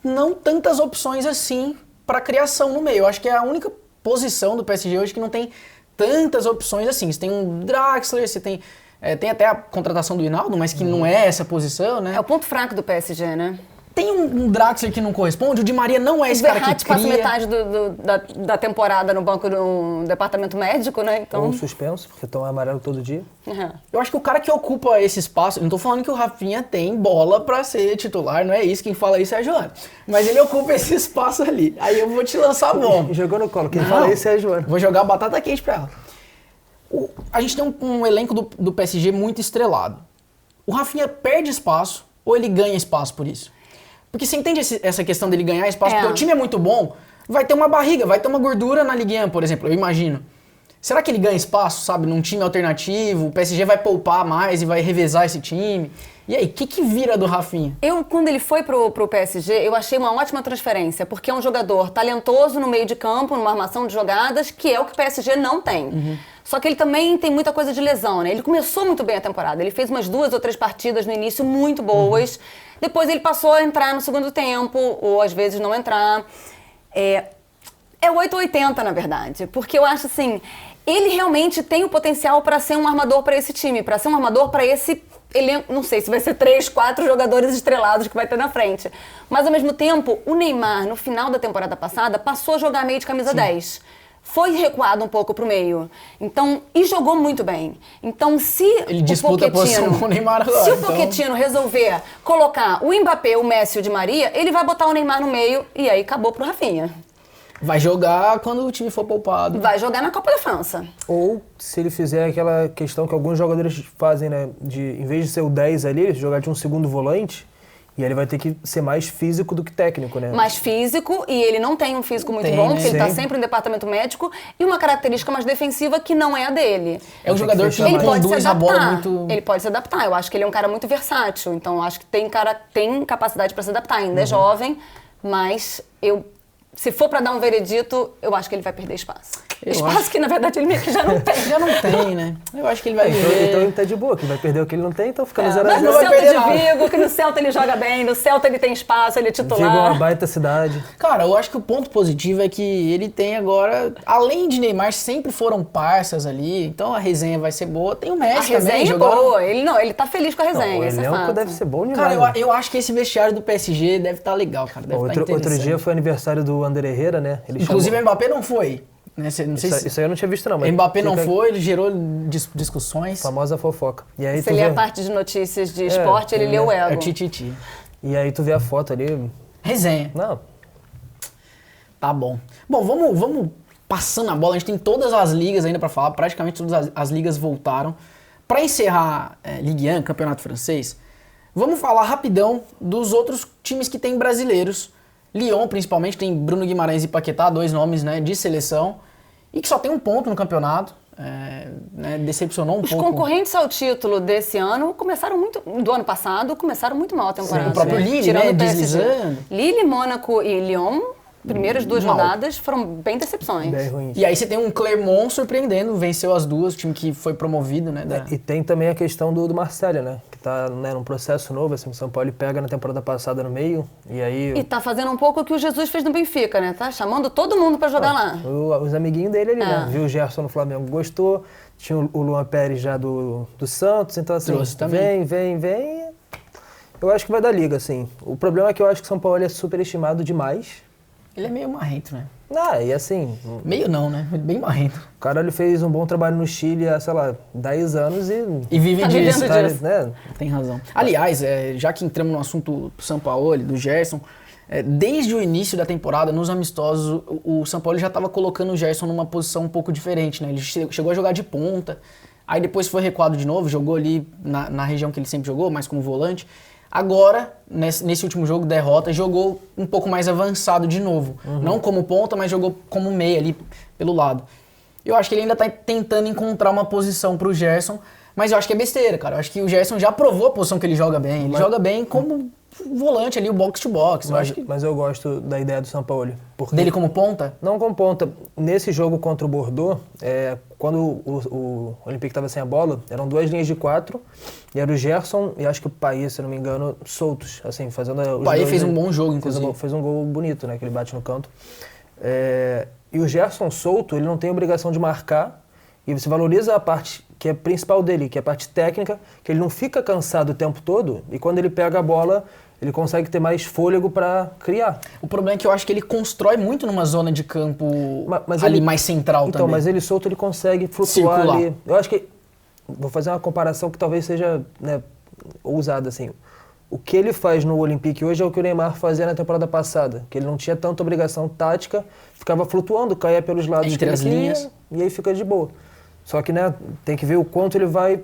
[SPEAKER 1] não tantas opções assim para criação no meio. Eu acho que é a única posição do PSG hoje que não tem tantas opções assim. Você tem um Draxler, você tem até a contratação do Hinaldo, mas que não é essa posição, né?
[SPEAKER 3] É o ponto fraco do PSG, né?
[SPEAKER 1] Tem um Draxler que não corresponde, o Di Maria não é esse cara que
[SPEAKER 3] Verratti passa
[SPEAKER 1] cria.
[SPEAKER 3] metade da temporada no banco do departamento médico, né? Então,
[SPEAKER 2] Ou suspenso, porque toma amarelo todo dia.
[SPEAKER 1] Eu acho que o cara que ocupa esse espaço, não tô falando que o Rafinha tem bola pra ser titular, não é isso, quem fala isso é a Joana. Mas ele ocupa esse espaço ali. Aí eu vou te lançar a bomba.
[SPEAKER 2] Jogou no colo, quem
[SPEAKER 1] Não,
[SPEAKER 2] fala isso é a Joana.
[SPEAKER 1] Vou jogar batata quente pra ela. A gente tem um elenco do PSG muito estrelado. O Rafinha perde espaço ou ele ganha espaço por isso? Porque você entende essa questão dele ganhar espaço? Porque o time é muito bom, vai ter uma barriga, vai ter uma gordura na Ligue 1, por exemplo, eu imagino. Será que ele ganha espaço, sabe, num time alternativo? O PSG vai poupar mais e vai revezar esse time? E aí, o que vira do Rafinha?
[SPEAKER 3] Quando ele foi pro PSG, eu achei uma ótima transferência, porque é um jogador talentoso no meio de campo, numa armação de jogadas, que é o que o PSG não tem. Só que ele também tem muita coisa de lesão, né? Ele começou muito bem a temporada, ele fez umas 2 ou 3 partidas no início muito boas, depois ele passou a entrar no segundo tempo, ou às vezes não entrar. É 880, na verdade, porque eu acho assim, ele realmente tem o potencial para ser um armador para esse time, para ser um armador para esse elenco. Não sei se vai ser 3, 4 jogadores estrelados que vai ter na frente. Mas, ao mesmo tempo, o Neymar, no final da temporada passada, passou a jogar meio de camisa 10. Foi recuado um pouco pro meio. Então, e jogou muito bem. Então, se
[SPEAKER 1] Ele disputa a posição com o Neymar agora.
[SPEAKER 3] Se o Pochettino resolver colocar o Mbappé, o Messi e o Di Maria, ele vai botar o Neymar no meio e aí acabou pro Rafinha.
[SPEAKER 1] Vai jogar quando o time for poupado.
[SPEAKER 3] Vai jogar na Copa da França.
[SPEAKER 2] Ou se ele fizer aquela questão que alguns jogadores fazem, né? Em vez de ser o 10 ali, jogar de um segundo volante, e ele vai ter que ser mais físico do que técnico, né?
[SPEAKER 3] Mais físico, e ele não tem um físico muito bom, porque ele tá sempre no departamento médico, e uma característica mais defensiva que não é a dele.
[SPEAKER 1] É um jogador que
[SPEAKER 3] Ele pode se
[SPEAKER 1] conduz a bola
[SPEAKER 3] adaptar.
[SPEAKER 1] muito...
[SPEAKER 3] Ele pode se adaptar. Eu acho que ele é um cara muito versátil, então eu acho que tem capacidade para se adaptar. Ainda é jovem, mas se for para dar um veredito, eu acho que ele vai perder espaço. Espaço que, na verdade, ele meio que já não tem.
[SPEAKER 1] Já não tem, né? Eu acho que ele vai viver...
[SPEAKER 2] Então ele tá de boa, que vai perder o que ele não tem, então fica no 0 a 0.
[SPEAKER 3] Mas no
[SPEAKER 1] vai
[SPEAKER 3] Celta
[SPEAKER 1] perder
[SPEAKER 3] de
[SPEAKER 1] nada.
[SPEAKER 3] Vigo, que no Celta ele joga bem, no Celta ele tem espaço, ele é
[SPEAKER 2] Vigo é uma
[SPEAKER 3] titular.
[SPEAKER 2] baita cidade.
[SPEAKER 1] Cara, eu acho que o ponto positivo é que ele tem agora, além de Neymar, sempre foram parças ali, então a resenha vai ser boa. Tem o
[SPEAKER 3] A
[SPEAKER 1] Messi
[SPEAKER 3] resenha
[SPEAKER 1] também
[SPEAKER 3] é
[SPEAKER 1] jogando.
[SPEAKER 3] boa. Ele tá feliz com a resenha,
[SPEAKER 2] O
[SPEAKER 3] esse é
[SPEAKER 2] elenco
[SPEAKER 3] fato.
[SPEAKER 2] deve ser bom demais.
[SPEAKER 1] Cara,
[SPEAKER 2] né?
[SPEAKER 1] eu acho que esse vestiário do PSG deve estar legal, cara. Deve estar
[SPEAKER 2] Outro
[SPEAKER 1] interessante.
[SPEAKER 2] dia foi aniversário do André Herrera, né? Ele
[SPEAKER 1] Inclusive,
[SPEAKER 2] chamou...
[SPEAKER 1] o Mbappé não foi. Né? Não sei
[SPEAKER 2] Isso aí eu não tinha visto, não. Mas
[SPEAKER 1] Mbappé não
[SPEAKER 2] fica
[SPEAKER 1] foi, ele gerou discussões.
[SPEAKER 2] famosa fofoca. E aí
[SPEAKER 3] Se
[SPEAKER 2] tu
[SPEAKER 3] ele é
[SPEAKER 2] vê...
[SPEAKER 3] a parte de notícias de esporte, ele lê o
[SPEAKER 1] É
[SPEAKER 3] ego.
[SPEAKER 1] o Tititi.
[SPEAKER 2] E aí tu vê a foto ali...
[SPEAKER 1] Resenha.
[SPEAKER 2] Não,
[SPEAKER 1] Tá bom. Bom, vamos passando a bola. A gente tem todas as ligas ainda pra falar. Praticamente todas as ligas voltaram. Pra encerrar Ligue 1, Campeonato Francês, vamos falar rapidão dos outros times que tem brasileiros. Lyon, principalmente, tem Bruno Guimarães e Paquetá, 2 nomes, né, de seleção. E que só tem 1 ponto no campeonato. Né, decepcionou um
[SPEAKER 3] Os
[SPEAKER 1] pouco.
[SPEAKER 3] concorrentes ao título desse ano do ano passado, começaram muito mal a temporada.
[SPEAKER 1] Sim, o próprio Lille,
[SPEAKER 3] Tirando
[SPEAKER 1] né,
[SPEAKER 3] o PSG.
[SPEAKER 1] deslizando.
[SPEAKER 3] Lille, Mônaco e Lyon, primeiras 2
[SPEAKER 1] Mal.
[SPEAKER 3] rodadas, foram bem decepções.
[SPEAKER 2] bem ruim.
[SPEAKER 1] E aí você tem um Clermont surpreendendo, venceu as 2, o time que foi promovido, né?
[SPEAKER 2] E tem também a questão do Marcelo, né? Que tá, né, num processo novo, assim, o São Paulo pega na temporada passada no meio, e aí...
[SPEAKER 3] E tá fazendo um pouco o que o Jesus fez no Benfica, né? Tá chamando todo mundo pra jogar lá.
[SPEAKER 2] Os amiguinhos dele ali, né? Viu o Gerson no Flamengo, gostou. Tinha o Luan Pérez já do Santos, então assim,
[SPEAKER 1] Trouxe também.
[SPEAKER 2] vem. Eu acho que vai dar liga, assim. O problema é que eu acho que o São Paulo é superestimado demais.
[SPEAKER 1] Ele é meio marrento, né?
[SPEAKER 2] E assim...
[SPEAKER 1] Meio não, né? Bem marrento.
[SPEAKER 2] O cara ele fez um bom trabalho no Chile há, sei lá, 10 anos
[SPEAKER 1] e vive disso.
[SPEAKER 3] Vivendo disso.
[SPEAKER 2] Né?
[SPEAKER 1] Tem razão. Aliás, já que entramos no assunto do Sampaoli, do Gerson, desde o início da temporada, nos amistosos, o Sampaoli já estava colocando o Gerson numa posição um pouco diferente, né? Ele chegou a jogar de ponta, aí depois foi recuado de novo, jogou ali na região que ele sempre jogou, mais como volante. Agora, nesse último jogo, derrota, jogou um pouco mais avançado de novo. Não como ponta, mas jogou como meia ali pelo lado. Eu acho que ele ainda tá tentando encontrar uma posição pro Gerson, mas eu acho que é besteira, cara. Eu acho que o Gerson já provou a posição que ele joga bem. Ele joga bem como volante ali, o box-to-box.
[SPEAKER 2] Mas eu gosto da ideia do Sampaoli.
[SPEAKER 1] Dele como ponta?
[SPEAKER 2] Não como ponta. Nesse jogo contra o Bordeaux, quando o Olympique estava sem a bola, eram 2 linhas de 4, e era o Gerson e acho que o Payet, se não me engano, soltos, assim, fazendo os
[SPEAKER 1] O Payet
[SPEAKER 2] dois,
[SPEAKER 1] fez um bom jogo, inclusive.
[SPEAKER 2] Fez um gol bonito, né, que ele bate no canto. E o Gerson solto, ele não tem obrigação de marcar, e você valoriza a parte que é principal dele, que é a parte técnica, que ele não fica cansado o tempo todo, e quando ele pega a bola, ele consegue ter mais fôlego para criar.
[SPEAKER 1] O problema é que eu acho que ele constrói muito numa zona de campo
[SPEAKER 2] mas
[SPEAKER 1] ali
[SPEAKER 2] ele,
[SPEAKER 1] mais central
[SPEAKER 2] então,
[SPEAKER 1] também.
[SPEAKER 2] Mas ele solto, ele consegue flutuar
[SPEAKER 1] Circular.
[SPEAKER 2] ali. Eu acho que... Vou fazer uma comparação que talvez seja, né, ousada, assim. O que ele faz no Olympique hoje é o que o Neymar fazia na temporada passada, que ele não tinha tanta obrigação tática, ficava flutuando, caía pelos lados
[SPEAKER 1] Entre as linhas.
[SPEAKER 2] e aí fica de boa. Só que, né, tem que ver o quanto ele vai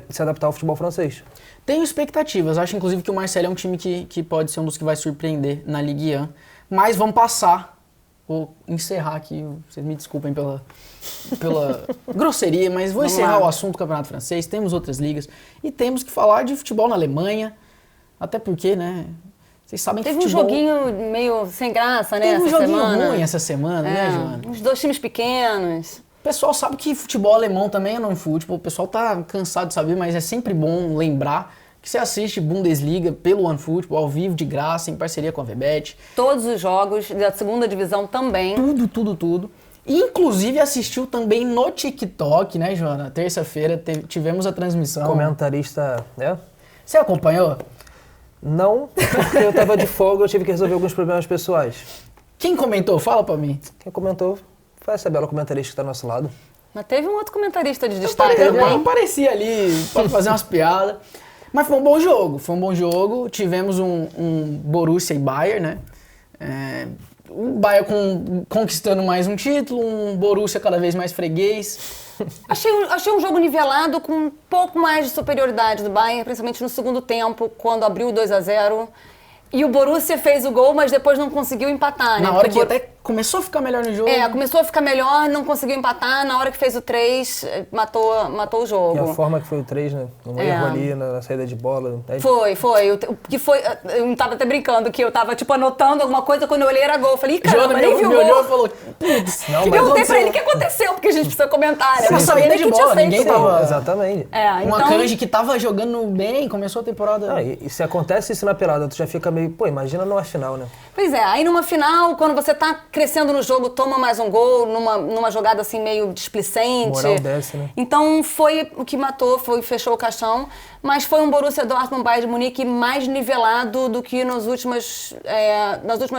[SPEAKER 2] se adaptar ao futebol francês.
[SPEAKER 1] Tenho expectativas. Acho, inclusive, que o Marseille é um time que pode ser um dos que vai surpreender na Ligue 1. Mas vamos passar. Vou encerrar aqui. Vocês me desculpem pela grosseria, mas vou encerrar o assunto do Campeonato Francês. Temos outras ligas. E temos que falar de futebol na Alemanha. Até porque, né... Vocês sabem que
[SPEAKER 3] Teve
[SPEAKER 1] futebol...
[SPEAKER 3] um joguinho meio sem graça, né,
[SPEAKER 1] Teve um
[SPEAKER 3] essa
[SPEAKER 1] joguinho
[SPEAKER 3] semana.
[SPEAKER 1] ruim essa semana, né, Joana?
[SPEAKER 3] Uns 2 times pequenos.
[SPEAKER 1] O pessoal sabe que futebol alemão também é non-futebol, o pessoal tá cansado de saber, mas é sempre bom lembrar que você assiste Bundesliga pelo OneFootball, ao vivo, de graça, em parceria com a VBET.
[SPEAKER 3] Todos os jogos da segunda divisão também.
[SPEAKER 1] Tudo. E, inclusive, assistiu também no TikTok, né, Joana? Terça-feira tivemos a transmissão.
[SPEAKER 2] Comentarista, né?
[SPEAKER 1] Você acompanhou?
[SPEAKER 2] Não, porque eu tava de folga, eu tive que resolver alguns problemas pessoais.
[SPEAKER 1] Quem comentou? Fala pra mim.
[SPEAKER 2] Quem comentou foi essa bela comentarista que tá do nosso lado.
[SPEAKER 3] Mas teve um outro comentarista de destaque
[SPEAKER 1] Eu
[SPEAKER 3] também.
[SPEAKER 1] apareci ali pra fazer umas piadas. Mas foi um bom jogo. Tivemos um Borussia e Bayern, né? O Bayern conquistando mais um título, um Borussia cada vez mais freguês.
[SPEAKER 3] Achei um jogo nivelado com um pouco mais de superioridade do Bayern, principalmente no segundo tempo, quando abriu o 2-0. E o Borussia fez o gol, mas depois não conseguiu empatar, né?
[SPEAKER 1] Na hora que até começou a ficar melhor no jogo.
[SPEAKER 3] Começou a ficar melhor, não conseguiu empatar. Na hora que fez o 3, matou o jogo.
[SPEAKER 2] E a forma que foi o 3, né? Um erro ali na saída de bola.
[SPEAKER 3] Foi. Eu tava até brincando que eu tava, tipo, anotando alguma coisa, quando eu olhei era gol. Eu falei, caramba, nem vi o
[SPEAKER 1] me
[SPEAKER 3] gol.
[SPEAKER 1] olhou e falou, putz,
[SPEAKER 3] E perguntei pra ele o que aconteceu, porque a gente precisa comentar.
[SPEAKER 1] Uma saída de bola, ninguém tava...
[SPEAKER 2] Exatamente.
[SPEAKER 1] Uma Kanji que tava jogando bem, começou a temporada...
[SPEAKER 2] E se acontece isso na pelada, tu já fica meio... Pô, imagina numa final, né?
[SPEAKER 3] Pois é, aí numa final, quando você tá crescendo no jogo, toma mais um gol, numa jogada assim meio displicente.
[SPEAKER 2] Moral desce, né?
[SPEAKER 3] Então foi o que matou, fechou o caixão. Mas foi um Borussia Dortmund-Bayern de Munique mais nivelado do que nas últimas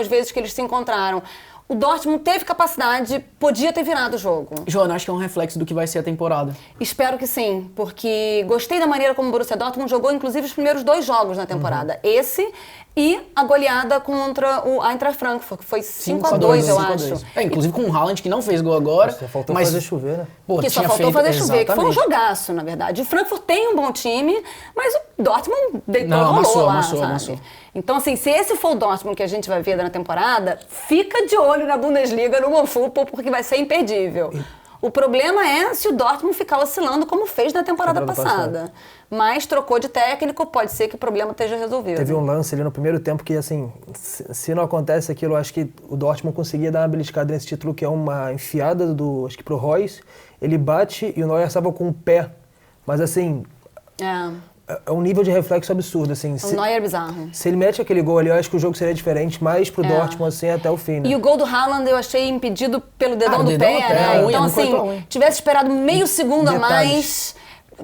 [SPEAKER 3] vezes que eles se encontraram. O Dortmund teve capacidade, podia ter virado o jogo.
[SPEAKER 1] Joana, acho que é um reflexo do que vai ser a temporada.
[SPEAKER 3] Espero que sim, porque gostei da maneira como o Borussia Dortmund jogou, inclusive, os primeiros 2 jogos na temporada. Esse e a goleada contra o Eintracht Frankfurt, que foi 5-2, eu acho.
[SPEAKER 1] Inclusive com o Haaland, que não fez gol agora.
[SPEAKER 2] Só faltou fazer chover, né?
[SPEAKER 3] Que só faltou fazer chover, que foi um jogaço, na verdade. O Frankfurt tem um bom time, mas o Dortmund deitou rolou lá, sabe? Então, assim, se esse for o Dortmund que a gente vai ver na temporada, fica de olho na Bundesliga, no OneFootball, porque vai ser imperdível. O problema é se o Dortmund ficar oscilando como fez na temporada passada. Mas trocou de técnico, pode ser que o problema esteja resolvido.
[SPEAKER 2] Teve um lance ali no primeiro tempo que, assim, se não acontece aquilo, eu acho que o Dortmund conseguia dar uma beliscada nesse título, que é uma enfiada acho que pro Reus. Ele bate e o Neuer estava com o pé. Mas, assim... É um nível de reflexo absurdo, assim.
[SPEAKER 3] O Neuer é bizarro.
[SPEAKER 2] Se ele mete aquele gol ali, eu acho que o jogo seria diferente, mais pro Dortmund, assim, até o fim, né?
[SPEAKER 3] E o gol do Haaland eu achei impedido pelo dedão do pé, né? Então, assim, tivesse esperado meio segundo a mais,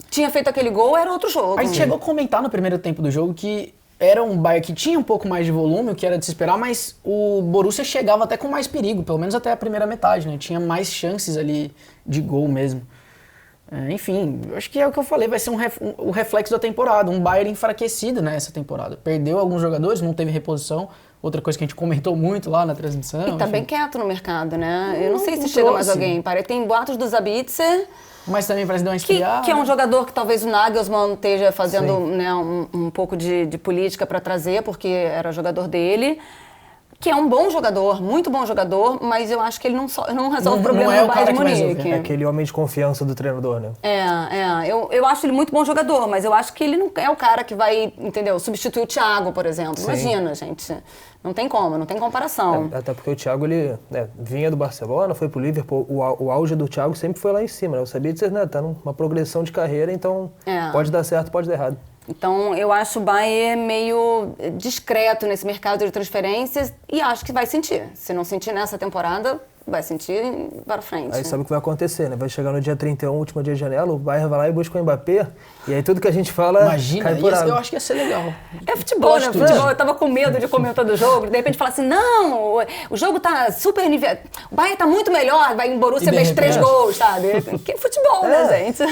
[SPEAKER 3] tinha feito aquele gol, era outro jogo.
[SPEAKER 1] A gente chegou a comentar no primeiro tempo do jogo que era um Bayern que tinha um pouco mais de volume, o que era de se esperar, mas o Borussia chegava até com mais perigo, pelo menos até a primeira metade, né? Tinha mais chances ali de gol mesmo. Enfim, eu acho que é o que eu falei, vai ser o reflexo da temporada, um Bayern enfraquecido nessa temporada. Perdeu alguns jogadores, não teve reposição, outra coisa que a gente comentou muito lá na transmissão.
[SPEAKER 3] E tá
[SPEAKER 1] enfim.
[SPEAKER 3] bem quieto no mercado, né? Eu não sei se
[SPEAKER 1] Não
[SPEAKER 3] chega mais
[SPEAKER 1] trouxe.
[SPEAKER 3] alguém. Tem boatos do Sabitzer,
[SPEAKER 1] Mas também parece dar uma esfriada.
[SPEAKER 3] que é um jogador que talvez o Nagelsmann esteja fazendo, né, um pouco de política para trazer, porque era jogador dele. Que é um bom jogador, muito bom jogador, mas eu acho que ele não resolve o problema
[SPEAKER 1] é
[SPEAKER 3] do
[SPEAKER 1] o cara
[SPEAKER 3] Bayern de
[SPEAKER 1] que vai
[SPEAKER 3] Munique.
[SPEAKER 1] resolver.
[SPEAKER 2] É aquele homem de confiança do treinador, né?
[SPEAKER 3] Eu acho ele muito bom jogador, mas eu acho que ele não é o cara que vai, entendeu, substituir o Thiago, por exemplo.
[SPEAKER 2] Sim.
[SPEAKER 3] Imagina, gente. Não tem como, não tem comparação.
[SPEAKER 2] Até porque o Thiago, ele vinha do Barcelona, foi pro Liverpool, o auge do Thiago sempre foi lá em cima, né? Eu sabia disso, né? Tá numa progressão de carreira, então pode dar certo, pode dar errado.
[SPEAKER 3] Então, eu acho o Bayern meio discreto nesse mercado de transferências e acho que vai sentir. Se não sentir nessa temporada, vai sentir para frente.
[SPEAKER 2] Aí sabe o que vai acontecer, né? Vai chegar no dia 31, último dia de janela, o Bayern vai lá e busca o Mbappé, e aí tudo que a gente fala
[SPEAKER 1] Imagina,
[SPEAKER 2] cai por água.
[SPEAKER 1] eu acho que ia ser legal.
[SPEAKER 3] É futebol, né?
[SPEAKER 1] Gosto
[SPEAKER 3] Futebol,
[SPEAKER 1] disso.
[SPEAKER 3] eu tava com medo de comentar do jogo, de repente falar assim, não, o jogo tá super nível, o Bayern tá muito melhor, vai em Borussia
[SPEAKER 1] E de
[SPEAKER 3] fez 3
[SPEAKER 1] repente-
[SPEAKER 3] gols, sabe? Que futebol, né, gente?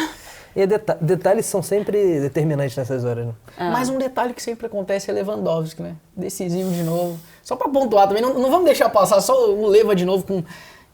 [SPEAKER 2] E detalhes são sempre determinantes nessas horas, né?
[SPEAKER 1] Mas um detalhe que sempre acontece é Lewandowski, né? Decisivo de novo. Só pra pontuar também, não vamos deixar passar só o Leva de novo com,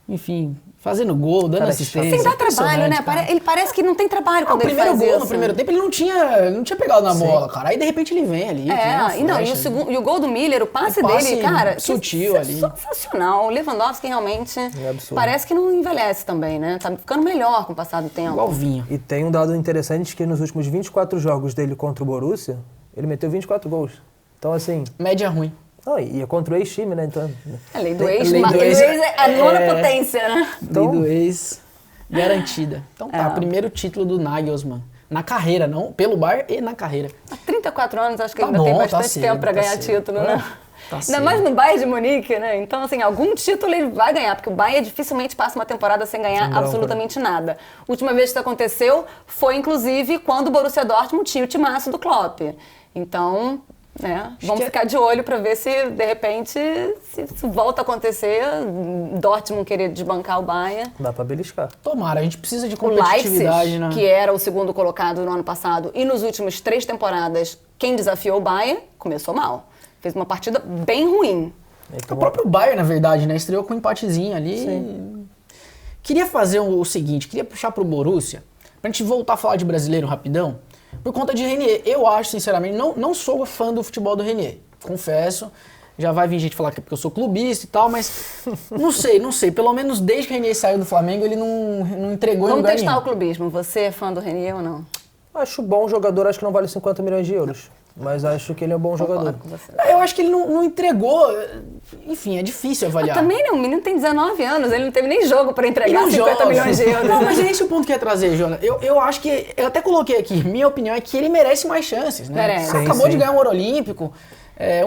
[SPEAKER 1] enfim, fazendo gol, dando
[SPEAKER 2] Cara,
[SPEAKER 1] assistência.
[SPEAKER 3] Sem dar trabalho, né?
[SPEAKER 1] Impressionante, cara.
[SPEAKER 3] Ele parece que não tem trabalho quando
[SPEAKER 1] O
[SPEAKER 3] ele
[SPEAKER 1] primeiro
[SPEAKER 3] faz
[SPEAKER 1] gol
[SPEAKER 3] isso.
[SPEAKER 1] no primeiro tempo ele não tinha pegado na bola, cara. Aí de repente ele vem ali. que nem uma
[SPEAKER 3] E
[SPEAKER 1] flecha.
[SPEAKER 3] o gol do Miller, o passe
[SPEAKER 1] passe
[SPEAKER 3] dele, cara,
[SPEAKER 1] sutil
[SPEAKER 3] que
[SPEAKER 1] ali.
[SPEAKER 3] sensacional. O Lewandowski realmente
[SPEAKER 2] absurdo.
[SPEAKER 3] parece que não envelhece também, né? Tá ficando melhor com o passar do tempo.
[SPEAKER 1] Igual vinho.
[SPEAKER 2] E tem um dado interessante que nos últimos 24 jogos dele contra o Borussia, ele meteu 24 gols. Então, assim...
[SPEAKER 1] Média ruim.
[SPEAKER 2] Não, e é contra o ex-time, né? Então,
[SPEAKER 3] A lei do ex,
[SPEAKER 1] lei do
[SPEAKER 3] lei do
[SPEAKER 1] ex
[SPEAKER 3] ex é a nona
[SPEAKER 2] é-
[SPEAKER 3] potência, né?
[SPEAKER 2] Então-
[SPEAKER 1] Lei do ex garantida. Então tá, primeiro título do Nagelsmann. Na carreira, não pelo Bayern e na carreira.
[SPEAKER 3] Há 34 anos, acho que
[SPEAKER 1] Tá
[SPEAKER 3] ainda
[SPEAKER 1] bom,
[SPEAKER 3] tem
[SPEAKER 1] tá
[SPEAKER 3] bastante
[SPEAKER 1] cedo,
[SPEAKER 3] tempo para
[SPEAKER 1] tá
[SPEAKER 3] ganhar
[SPEAKER 1] cedo.
[SPEAKER 3] título, né?
[SPEAKER 1] Tá
[SPEAKER 3] Ainda
[SPEAKER 1] cedo.
[SPEAKER 3] mais no Bayern de Munique, né? Então, assim, algum título ele vai ganhar, porque o Bayern dificilmente passa uma temporada sem ganhar
[SPEAKER 2] branco,
[SPEAKER 3] absolutamente nada. A última vez que isso aconteceu foi, inclusive, quando o Borussia Dortmund tinha o timaço do Klopp. Então, né, vamos
[SPEAKER 1] que
[SPEAKER 3] ficar de olho para ver se, de repente, se isso volta a acontecer, Dortmund querer desbancar o Bayern.
[SPEAKER 2] dá pra beliscar.
[SPEAKER 1] Tomara, a gente precisa de
[SPEAKER 3] O Leipzig,
[SPEAKER 1] competitividade, né?
[SPEAKER 3] que era o segundo colocado no ano passado, e nos últimos 3 temporadas, quem desafiou o Bayern, começou mal. Fez uma partida bem ruim.
[SPEAKER 1] O próprio Bayern, na verdade, né? Estreou com um empatezinho ali. Queria fazer o seguinte, queria puxar pro Borussia, pra gente voltar a falar de brasileiro rapidão, por conta de Renier. Eu acho, sinceramente, não sou fã do futebol do Renier, confesso. Já vai vir gente falar que é porque eu sou clubista e tal, mas não sei. Pelo menos desde que o Renier saiu do Flamengo, ele não entregou em
[SPEAKER 3] Vamos
[SPEAKER 1] lugar
[SPEAKER 3] testar
[SPEAKER 1] nenhum.
[SPEAKER 3] o clubismo. Você é fã do Renier ou não?
[SPEAKER 2] Acho bom jogador, acho que não vale 50 milhões de euros. Mas acho que ele é um bom jogador.
[SPEAKER 3] Concordo com você.
[SPEAKER 1] Eu acho que ele não entregou. Enfim, é difícil avaliar.
[SPEAKER 3] Também não, o menino tem 19 anos, ele não teve nem jogo para
[SPEAKER 1] E
[SPEAKER 3] entregar
[SPEAKER 1] não
[SPEAKER 3] 50
[SPEAKER 1] joga.
[SPEAKER 3] milhões de euros.
[SPEAKER 1] Não, mas é esse o ponto que eu ia trazer, Jonas. Eu acho que, eu até coloquei aqui, minha opinião é que ele merece mais chances, né?
[SPEAKER 3] Merece.
[SPEAKER 2] Sim,
[SPEAKER 1] Acabou
[SPEAKER 2] sim.
[SPEAKER 1] de ganhar um ouro olímpico.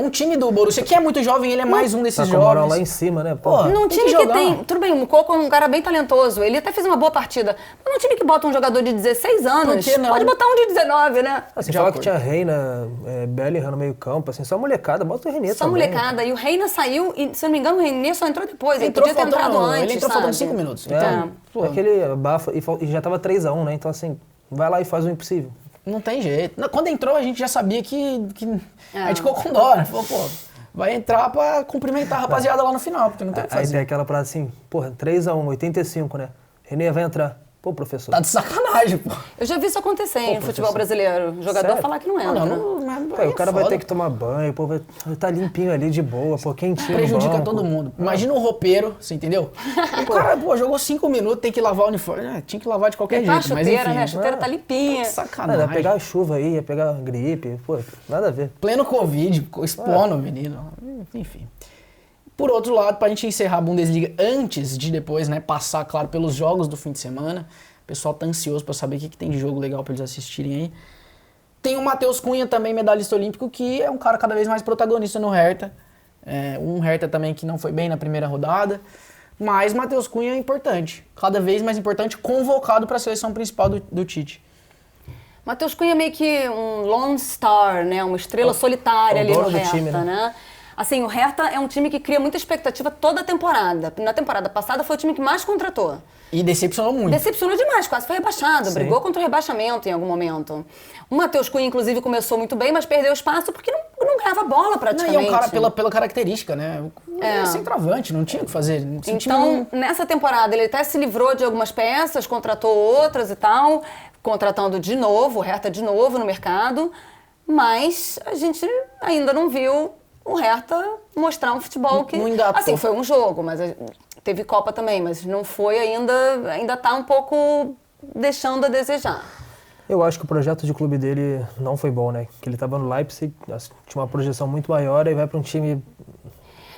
[SPEAKER 1] Um time do Borussia, que é muito jovem, ele é mais um desses
[SPEAKER 2] Tá com a moral
[SPEAKER 1] jovens.
[SPEAKER 2] lá em cima, né? Pô,
[SPEAKER 1] Porra.
[SPEAKER 3] Num
[SPEAKER 1] tem
[SPEAKER 3] time
[SPEAKER 1] que
[SPEAKER 3] que
[SPEAKER 1] jogar.
[SPEAKER 3] tem. Tudo bem, o Coco é um cara bem talentoso. Ele até fez uma boa partida. Mas num time que bota um jogador de 16 anos,
[SPEAKER 1] Por que não?
[SPEAKER 3] pode botar um de 19, né?
[SPEAKER 2] você
[SPEAKER 1] de
[SPEAKER 2] fala
[SPEAKER 1] acordo.
[SPEAKER 2] que tinha Reina, Bellingham no meio campo, assim, só molecada, bota o Renier
[SPEAKER 3] Só
[SPEAKER 2] também.
[SPEAKER 3] molecada. E o Reina saiu, e se eu não me engano, o Reina só entrou depois. Ele
[SPEAKER 1] Entrou
[SPEAKER 3] podia ter entrado
[SPEAKER 1] faltando-
[SPEAKER 3] antes.
[SPEAKER 1] ele entrou faltando
[SPEAKER 3] sabe?
[SPEAKER 1] 5 minutos.
[SPEAKER 2] É,
[SPEAKER 1] Então, pô,
[SPEAKER 2] aquele abafa e já tava 3-1, né? Então, assim, vai lá e faz o impossível.
[SPEAKER 1] não tem jeito. Quando entrou, a gente já sabia que a gente ficou com dó, né? Falou, pô, vai entrar pra cumprimentar a rapaziada lá no final, porque não tem o que
[SPEAKER 2] Aí
[SPEAKER 1] fazer.
[SPEAKER 2] tem aquela parada assim, porra, 3-1, 85, né? Renier vai entrar. Pô, professor.
[SPEAKER 1] Tá de sacanagem, pô.
[SPEAKER 3] Eu já vi isso acontecer em futebol
[SPEAKER 2] professor.
[SPEAKER 3] brasileiro. O jogador
[SPEAKER 2] Sério?
[SPEAKER 3] falar que não entra.
[SPEAKER 2] Pô, o cara vai ter que tomar banho, pô, vai tá limpinho ali de boa, pô, quentinho no
[SPEAKER 1] Prejudica
[SPEAKER 2] banco.
[SPEAKER 1] todo mundo. Imagina o roupeiro, você entendeu? O cara, pô, jogou 5 minutos, tem que lavar o uniforme. Tinha que lavar de qualquer
[SPEAKER 3] Limpar a
[SPEAKER 1] jeito, mas
[SPEAKER 3] chuteira,
[SPEAKER 1] enfim.
[SPEAKER 3] né? A chuteira tá limpinha.
[SPEAKER 2] Ah,
[SPEAKER 1] Sacanagem.
[SPEAKER 2] ia pegar a chuva aí, ia pegar gripe, pô, nada a ver.
[SPEAKER 1] Pleno Covid, ficou expondo o menino. Enfim. Por outro lado, pra gente encerrar a Bundesliga antes de depois, né, passar, claro, pelos jogos do fim de semana. O pessoal tá ansioso pra saber o que tem de jogo legal pra eles assistirem aí. Tem o Matheus Cunha, também medalhista olímpico, que é um cara cada vez mais protagonista no Hertha. Um Hertha também que não foi bem na primeira rodada. Mas Matheus Cunha é importante. Cada vez mais importante, convocado para a seleção principal do Tite.
[SPEAKER 3] Matheus Cunha é meio que um lone star, né? Uma estrela solitária ali no
[SPEAKER 2] dono do
[SPEAKER 3] Hertha,
[SPEAKER 2] time,
[SPEAKER 3] né? Assim, o Hertha é um time que cria muita expectativa toda a temporada. Na temporada passada foi o time que mais contratou.
[SPEAKER 1] E decepcionou muito.
[SPEAKER 3] Decepcionou demais, quase foi rebaixado,
[SPEAKER 2] Sim.
[SPEAKER 3] brigou contra o rebaixamento em algum momento. O Matheus Cunha, inclusive, começou muito bem, mas perdeu espaço porque não ganhava bola
[SPEAKER 1] Não,
[SPEAKER 3] praticamente.
[SPEAKER 1] e é um cara pela característica, né? É centroavante, não tinha o que fazer.
[SPEAKER 3] Então, nessa temporada, ele até se livrou de algumas peças, contratou outras e tal, contratando de novo, o Hertha de novo no mercado, mas a gente ainda não viu o Hertha mostrar um futebol que...
[SPEAKER 1] Não engatou.
[SPEAKER 3] Assim, foi um jogo, mas teve Copa também, mas não foi ainda tá um pouco deixando a desejar.
[SPEAKER 2] Eu acho que o projeto de clube dele não foi bom, né? Que ele estava no Leipzig, tinha uma projeção muito maior, aí vai para um time...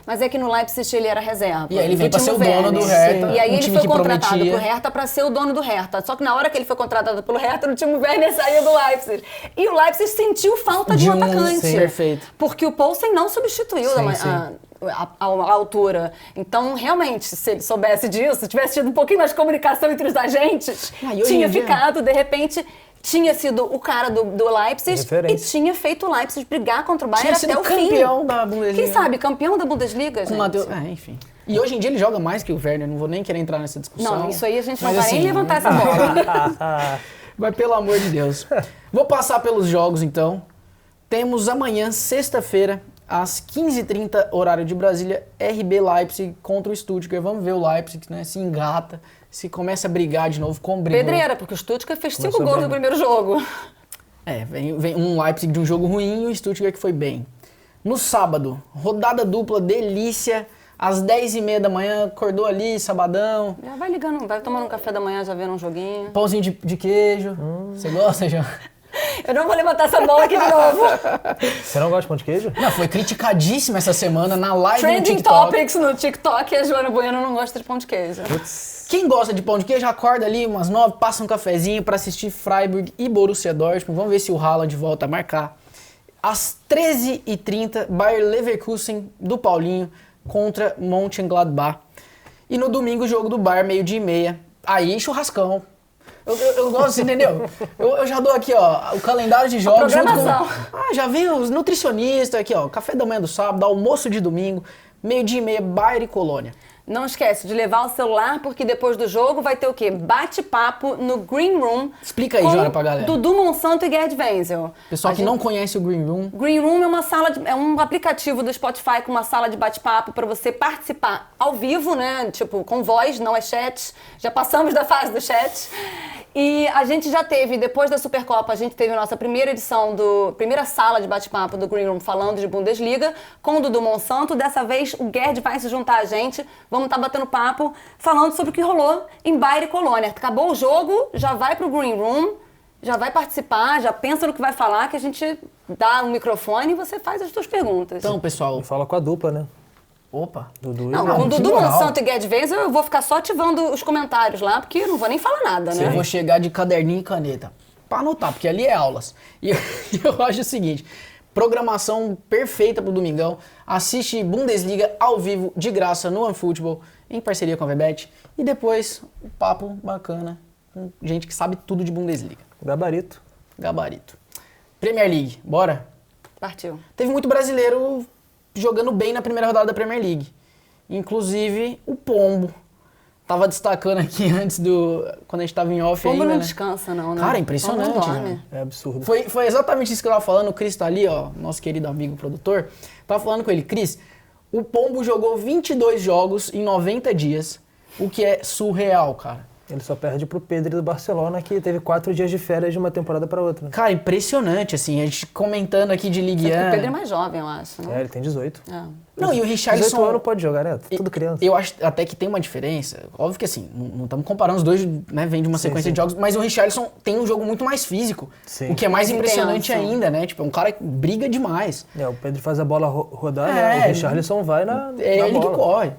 [SPEAKER 3] Mas é que no Leipzig ele era reserva.
[SPEAKER 1] E aí ele veio pra ser o
[SPEAKER 3] Timo
[SPEAKER 1] dono do
[SPEAKER 3] Werner.
[SPEAKER 1] Hertha,
[SPEAKER 3] E aí
[SPEAKER 1] um
[SPEAKER 3] ele
[SPEAKER 1] time
[SPEAKER 3] foi
[SPEAKER 1] que
[SPEAKER 3] contratado
[SPEAKER 1] prometia.
[SPEAKER 3] pro Hertha pra ser o dono do Hertha. Só que na hora que ele foi contratado pelo Hertha, o Timo Werner saiu do Leipzig. E o Leipzig sentiu falta de um atacante.
[SPEAKER 1] Sim, perfeito.
[SPEAKER 3] Porque o Poulsen não substituiu
[SPEAKER 2] Sim.
[SPEAKER 3] a altura. Então, realmente, se ele soubesse disso, tivesse tido um pouquinho mais de comunicação entre os agentes,
[SPEAKER 1] Ah, e hoje
[SPEAKER 3] tinha
[SPEAKER 1] em dia-
[SPEAKER 3] ficado, de repente... Tinha sido o cara do Leipzig
[SPEAKER 2] Referência.
[SPEAKER 3] e tinha feito o Leipzig brigar contra o
[SPEAKER 1] Tinha
[SPEAKER 3] Bayern
[SPEAKER 1] sido
[SPEAKER 3] até o fim.
[SPEAKER 1] campeão da Bundesliga.
[SPEAKER 3] Quem sabe, campeão da Bundesliga,
[SPEAKER 1] Com
[SPEAKER 3] gente.
[SPEAKER 1] o Matheus... enfim. E hoje em dia ele joga mais que o Werner, não vou nem querer entrar nessa discussão.
[SPEAKER 3] Não, isso aí a gente não
[SPEAKER 1] Mas,
[SPEAKER 3] vai
[SPEAKER 1] assim,
[SPEAKER 3] nem levantar essa bola.
[SPEAKER 1] Mas pelo amor de Deus. Vou passar pelos jogos então. Temos amanhã, sexta-feira, às 15h30, horário de Brasília, RB Leipzig contra o Stuttgart. Vamos ver o Leipzig, né? Se engata, se começa a brigar de novo, como brigou.
[SPEAKER 3] Pedreira, porque o Stuttgart fez 5
[SPEAKER 2] Começou
[SPEAKER 3] gols
[SPEAKER 2] bem.
[SPEAKER 3] no primeiro jogo.
[SPEAKER 1] Vem um Leipzig de um jogo ruim e o Stuttgart que foi bem. No sábado, rodada dupla, delícia. Às 10h30 da manhã, acordou ali, sabadão.
[SPEAKER 3] Já vai ligando, vai tomando um café da manhã, já vendo um joguinho.
[SPEAKER 1] Pãozinho de queijo. Você gosta, João?
[SPEAKER 3] Eu não vou levantar essa bola aqui de novo.
[SPEAKER 2] Você não gosta de pão de queijo?
[SPEAKER 1] Não, foi criticadíssima essa semana na live no
[SPEAKER 3] Trending
[SPEAKER 1] TikTok.
[SPEAKER 3] Topics no TikTok e a Joana Bueno não gosta de pão de queijo.
[SPEAKER 1] Quem gosta de pão de queijo, acorda ali umas 9, passa um cafezinho pra assistir Freiburg e Borussia Dortmund. Vamos ver se o Haaland volta a marcar. Às 13h30, Bayer Leverkusen do Paulinho contra Mönchengladbach. E no domingo, o jogo do Bayern, 12h30. Aí, churrascão. Eu gosto, entendeu? Eu já dou aqui, ó, o calendário de jogos. Junto com,
[SPEAKER 3] programação.
[SPEAKER 1] já vem os nutricionistas aqui, ó. Café da manhã do sábado, almoço de domingo, 12h30, Bayern e Colônia.
[SPEAKER 3] Não esquece de levar o celular, porque depois do jogo vai ter o quê? Bate-papo no Green Room.
[SPEAKER 1] Explica aí,
[SPEAKER 3] com
[SPEAKER 1] Joana, pra galera.
[SPEAKER 3] Dudu Monsanto e Gerd Wenzel.
[SPEAKER 1] Pessoal que não conhece o Green Room,
[SPEAKER 3] Green Room é uma é um aplicativo do Spotify com uma sala de bate-papo para você participar ao vivo, né? Tipo, com voz, não é chat. Já passamos da fase do chat. E a gente já teve, depois da Supercopa, a gente teve a nossa primeira edição primeira sala de bate-papo do Green Room falando de Bundesliga com o Dudu Monsanto. Dessa vez o Gerd vai se juntar a gente. Vamos estar batendo papo, falando sobre o que rolou em Bayern e Colônia. Acabou o jogo, já vai pro Green Room, já vai participar, já pensa no que vai falar, que a gente dá um microfone e você faz as suas perguntas.
[SPEAKER 1] então, pessoal...
[SPEAKER 2] Fala com a dupla, né?
[SPEAKER 1] Opa!
[SPEAKER 2] Dudu e
[SPEAKER 3] Não,
[SPEAKER 2] Gerd.
[SPEAKER 3] com o
[SPEAKER 1] que
[SPEAKER 3] Dudu
[SPEAKER 1] moral.
[SPEAKER 3] Monsanto e Gerd Wenzel eu vou ficar só ativando os comentários lá, porque eu não vou nem falar nada, né?
[SPEAKER 1] Eu vou chegar de caderninho e caneta pra anotar, porque ali é aulas. E eu acho o seguinte, programação perfeita pro domingão. Assiste Bundesliga ao vivo, de graça, no OneFootball, em parceria com a Vebet. E depois, um papo bacana com gente que sabe tudo de Bundesliga.
[SPEAKER 2] Gabarito.
[SPEAKER 1] Gabarito. Premier League, bora?
[SPEAKER 3] Partiu.
[SPEAKER 1] Teve muito brasileiro jogando bem na primeira rodada da Premier League. Inclusive o Pombo. Tava destacando aqui antes quando a gente tava em off
[SPEAKER 3] Pombo
[SPEAKER 1] ainda,
[SPEAKER 3] não
[SPEAKER 1] né?
[SPEAKER 3] descansa, não, né?
[SPEAKER 1] Cara, impressionante,
[SPEAKER 3] Pombo não dorme.
[SPEAKER 1] né?
[SPEAKER 2] É absurdo.
[SPEAKER 1] Foi exatamente isso que eu tava falando. O Cris tá ali, ó, nosso querido amigo produtor. Tava falando com ele, Cris, o Pombo jogou 22 jogos em 90 dias, o que é surreal, cara.
[SPEAKER 2] Ele só perde pro Pedro do Barcelona, que teve 4 dias de férias de uma temporada pra outra.
[SPEAKER 1] Cara, impressionante, assim, a gente comentando aqui de Ligue
[SPEAKER 3] Só que o
[SPEAKER 1] 1.
[SPEAKER 3] Pedro é mais jovem, eu acho,
[SPEAKER 2] É,
[SPEAKER 3] né?
[SPEAKER 2] ele tem 18.
[SPEAKER 3] É.
[SPEAKER 1] Não, e o
[SPEAKER 2] 18
[SPEAKER 1] Richarlison...
[SPEAKER 2] anos pode jogar, né? Tudo criança.
[SPEAKER 1] Eu acho até que tem uma diferença. Óbvio que assim, não estamos comparando os dois, né? Vem de uma sequência
[SPEAKER 2] sim.
[SPEAKER 1] de jogos, mas o Richarlison tem um jogo muito mais físico.
[SPEAKER 2] Sim.
[SPEAKER 1] O que é mais
[SPEAKER 3] Mais
[SPEAKER 1] impressionante
[SPEAKER 3] intenso.
[SPEAKER 1] ainda, né? Tipo, é um cara que briga demais.
[SPEAKER 2] É, o Pedro faz a bola rodar,
[SPEAKER 1] É,
[SPEAKER 2] né? O Richarlison vai na
[SPEAKER 1] É ele
[SPEAKER 2] bola.
[SPEAKER 1] que corre.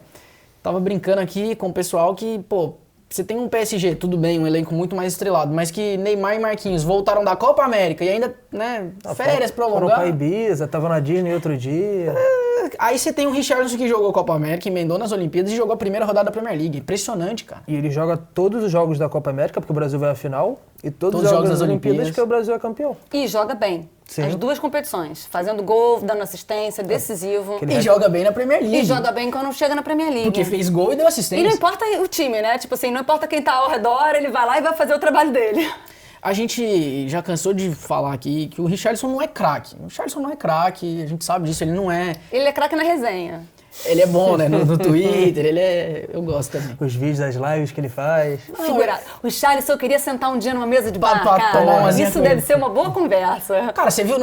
[SPEAKER 1] Tava brincando aqui com o pessoal que, pô, você tem um PSG, tudo bem, um elenco muito mais estrelado, mas que Neymar e Marquinhos voltaram da Copa América e ainda, né, férias
[SPEAKER 2] Foram
[SPEAKER 1] prolongadas.
[SPEAKER 2] pra Ibiza, tava na Disney outro dia.
[SPEAKER 1] Aí você tem o Richarlison que jogou a Copa América, emendou nas Olimpíadas e jogou a primeira rodada da Premier League. Impressionante, cara.
[SPEAKER 2] E ele joga todos os jogos da Copa América, porque o Brasil vai à final, e todos os jogos das Olimpíadas, que o Brasil é campeão.
[SPEAKER 3] E joga bem.
[SPEAKER 2] Sim.
[SPEAKER 3] As duas competições. Fazendo gol, dando assistência, decisivo.
[SPEAKER 1] E joga bem na Premier League.
[SPEAKER 3] E joga bem quando chega na Premier League.
[SPEAKER 1] Porque fez gol e deu assistência.
[SPEAKER 3] E não importa o time, né? Tipo assim, não importa quem tá ao redor, ele vai lá e vai fazer o trabalho dele.
[SPEAKER 1] A gente já cansou de falar aqui que o Richarlison não é craque. O Richarlison não é craque, a gente sabe disso, ele não é...
[SPEAKER 3] Ele é craque na resenha.
[SPEAKER 1] Ele é bom, né? No Twitter, ele é... Eu gosto também.
[SPEAKER 2] Os vídeos das lives que ele faz.
[SPEAKER 3] Figurado. O Richarlison queria sentar um dia numa mesa de bar,
[SPEAKER 1] Pra
[SPEAKER 3] cara.
[SPEAKER 1] tomar umas
[SPEAKER 3] Isso deve ser uma boa conversa.
[SPEAKER 1] Cara, você viu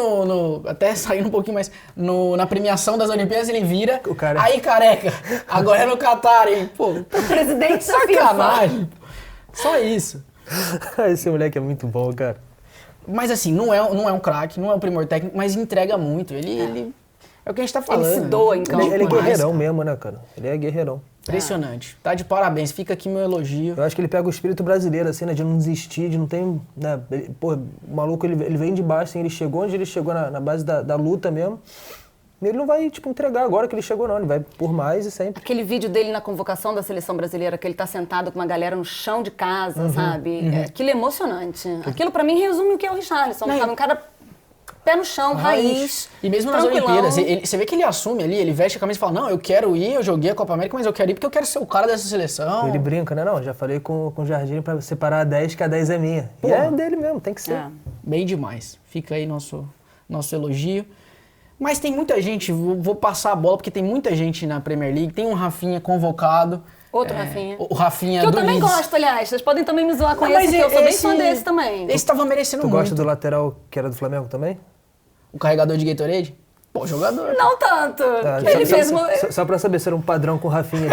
[SPEAKER 1] até saindo um pouquinho mais, na premiação das Olimpíadas ele vira,
[SPEAKER 2] O cara-
[SPEAKER 1] aí careca, agora é no Catar, hein? Pô,
[SPEAKER 3] O presidente da FIFA.
[SPEAKER 1] sacanagem. Pô. Só isso.
[SPEAKER 2] Esse moleque é muito bom, cara.
[SPEAKER 1] Mas assim, não é um craque, não é um primor técnico, mas entrega muito. Ele é o que a gente tá falando.
[SPEAKER 3] Ele se doa em campo.
[SPEAKER 2] Ele é
[SPEAKER 1] demais,
[SPEAKER 2] guerreirão
[SPEAKER 1] cara.
[SPEAKER 2] mesmo, né, cara? Ele é guerreirão.
[SPEAKER 1] Impressionante. Tá de parabéns, fica aqui meu elogio.
[SPEAKER 2] Eu acho que ele pega o espírito brasileiro, assim, né? De não desistir, de não ter... Né, pô, o maluco, ele vem de baixo, assim, ele chegou onde ele chegou na base da luta mesmo. E ele não vai, tipo, entregar agora que ele chegou, não. Ele vai por mais e sempre.
[SPEAKER 3] Aquele vídeo dele na convocação da seleção brasileira, que ele tá sentado com uma galera no chão de casa, sabe? Aquilo é emocionante. Aquilo pra mim resume o que é o Richarlison, sabe? Um cara pé no chão, raiz.
[SPEAKER 1] E mesmo nas
[SPEAKER 3] tranquilão.
[SPEAKER 1] Olimpíadas, você vê que ele assume ali, ele veste a camisa e fala, não, eu quero ir, eu joguei a Copa América, mas eu quero ir porque eu quero ser o cara dessa seleção.
[SPEAKER 2] Ele brinca, né? Não, já falei com o Jardim pra separar a 10, que a 10 é minha.
[SPEAKER 1] Porra.
[SPEAKER 2] E é dele mesmo, tem que ser.
[SPEAKER 3] É.
[SPEAKER 1] Bem demais. Fica aí nosso elogio. Mas tem muita gente, vou passar a bola, porque tem muita gente na Premier League. Tem um Rafinha convocado.
[SPEAKER 3] Outro Rafinha.
[SPEAKER 1] O Rafinha
[SPEAKER 3] Que eu
[SPEAKER 1] do
[SPEAKER 3] também
[SPEAKER 1] Leeds.
[SPEAKER 3] gosto, aliás. Vocês podem também me zoar com
[SPEAKER 1] Não,
[SPEAKER 3] esse,
[SPEAKER 1] mas
[SPEAKER 3] que eu sou bem
[SPEAKER 1] esse-
[SPEAKER 3] fã desse também.
[SPEAKER 1] Esse tava merecendo
[SPEAKER 2] Tu
[SPEAKER 1] muito.
[SPEAKER 2] gosta do lateral que era do Flamengo também?
[SPEAKER 1] O carregador de Gatorade? Pô, jogador.
[SPEAKER 3] Não tanto.
[SPEAKER 2] Tá,
[SPEAKER 3] Ele
[SPEAKER 2] só,
[SPEAKER 3] fez
[SPEAKER 2] só-
[SPEAKER 3] uma...
[SPEAKER 2] só pra saber se era um padrão com o Rafinha.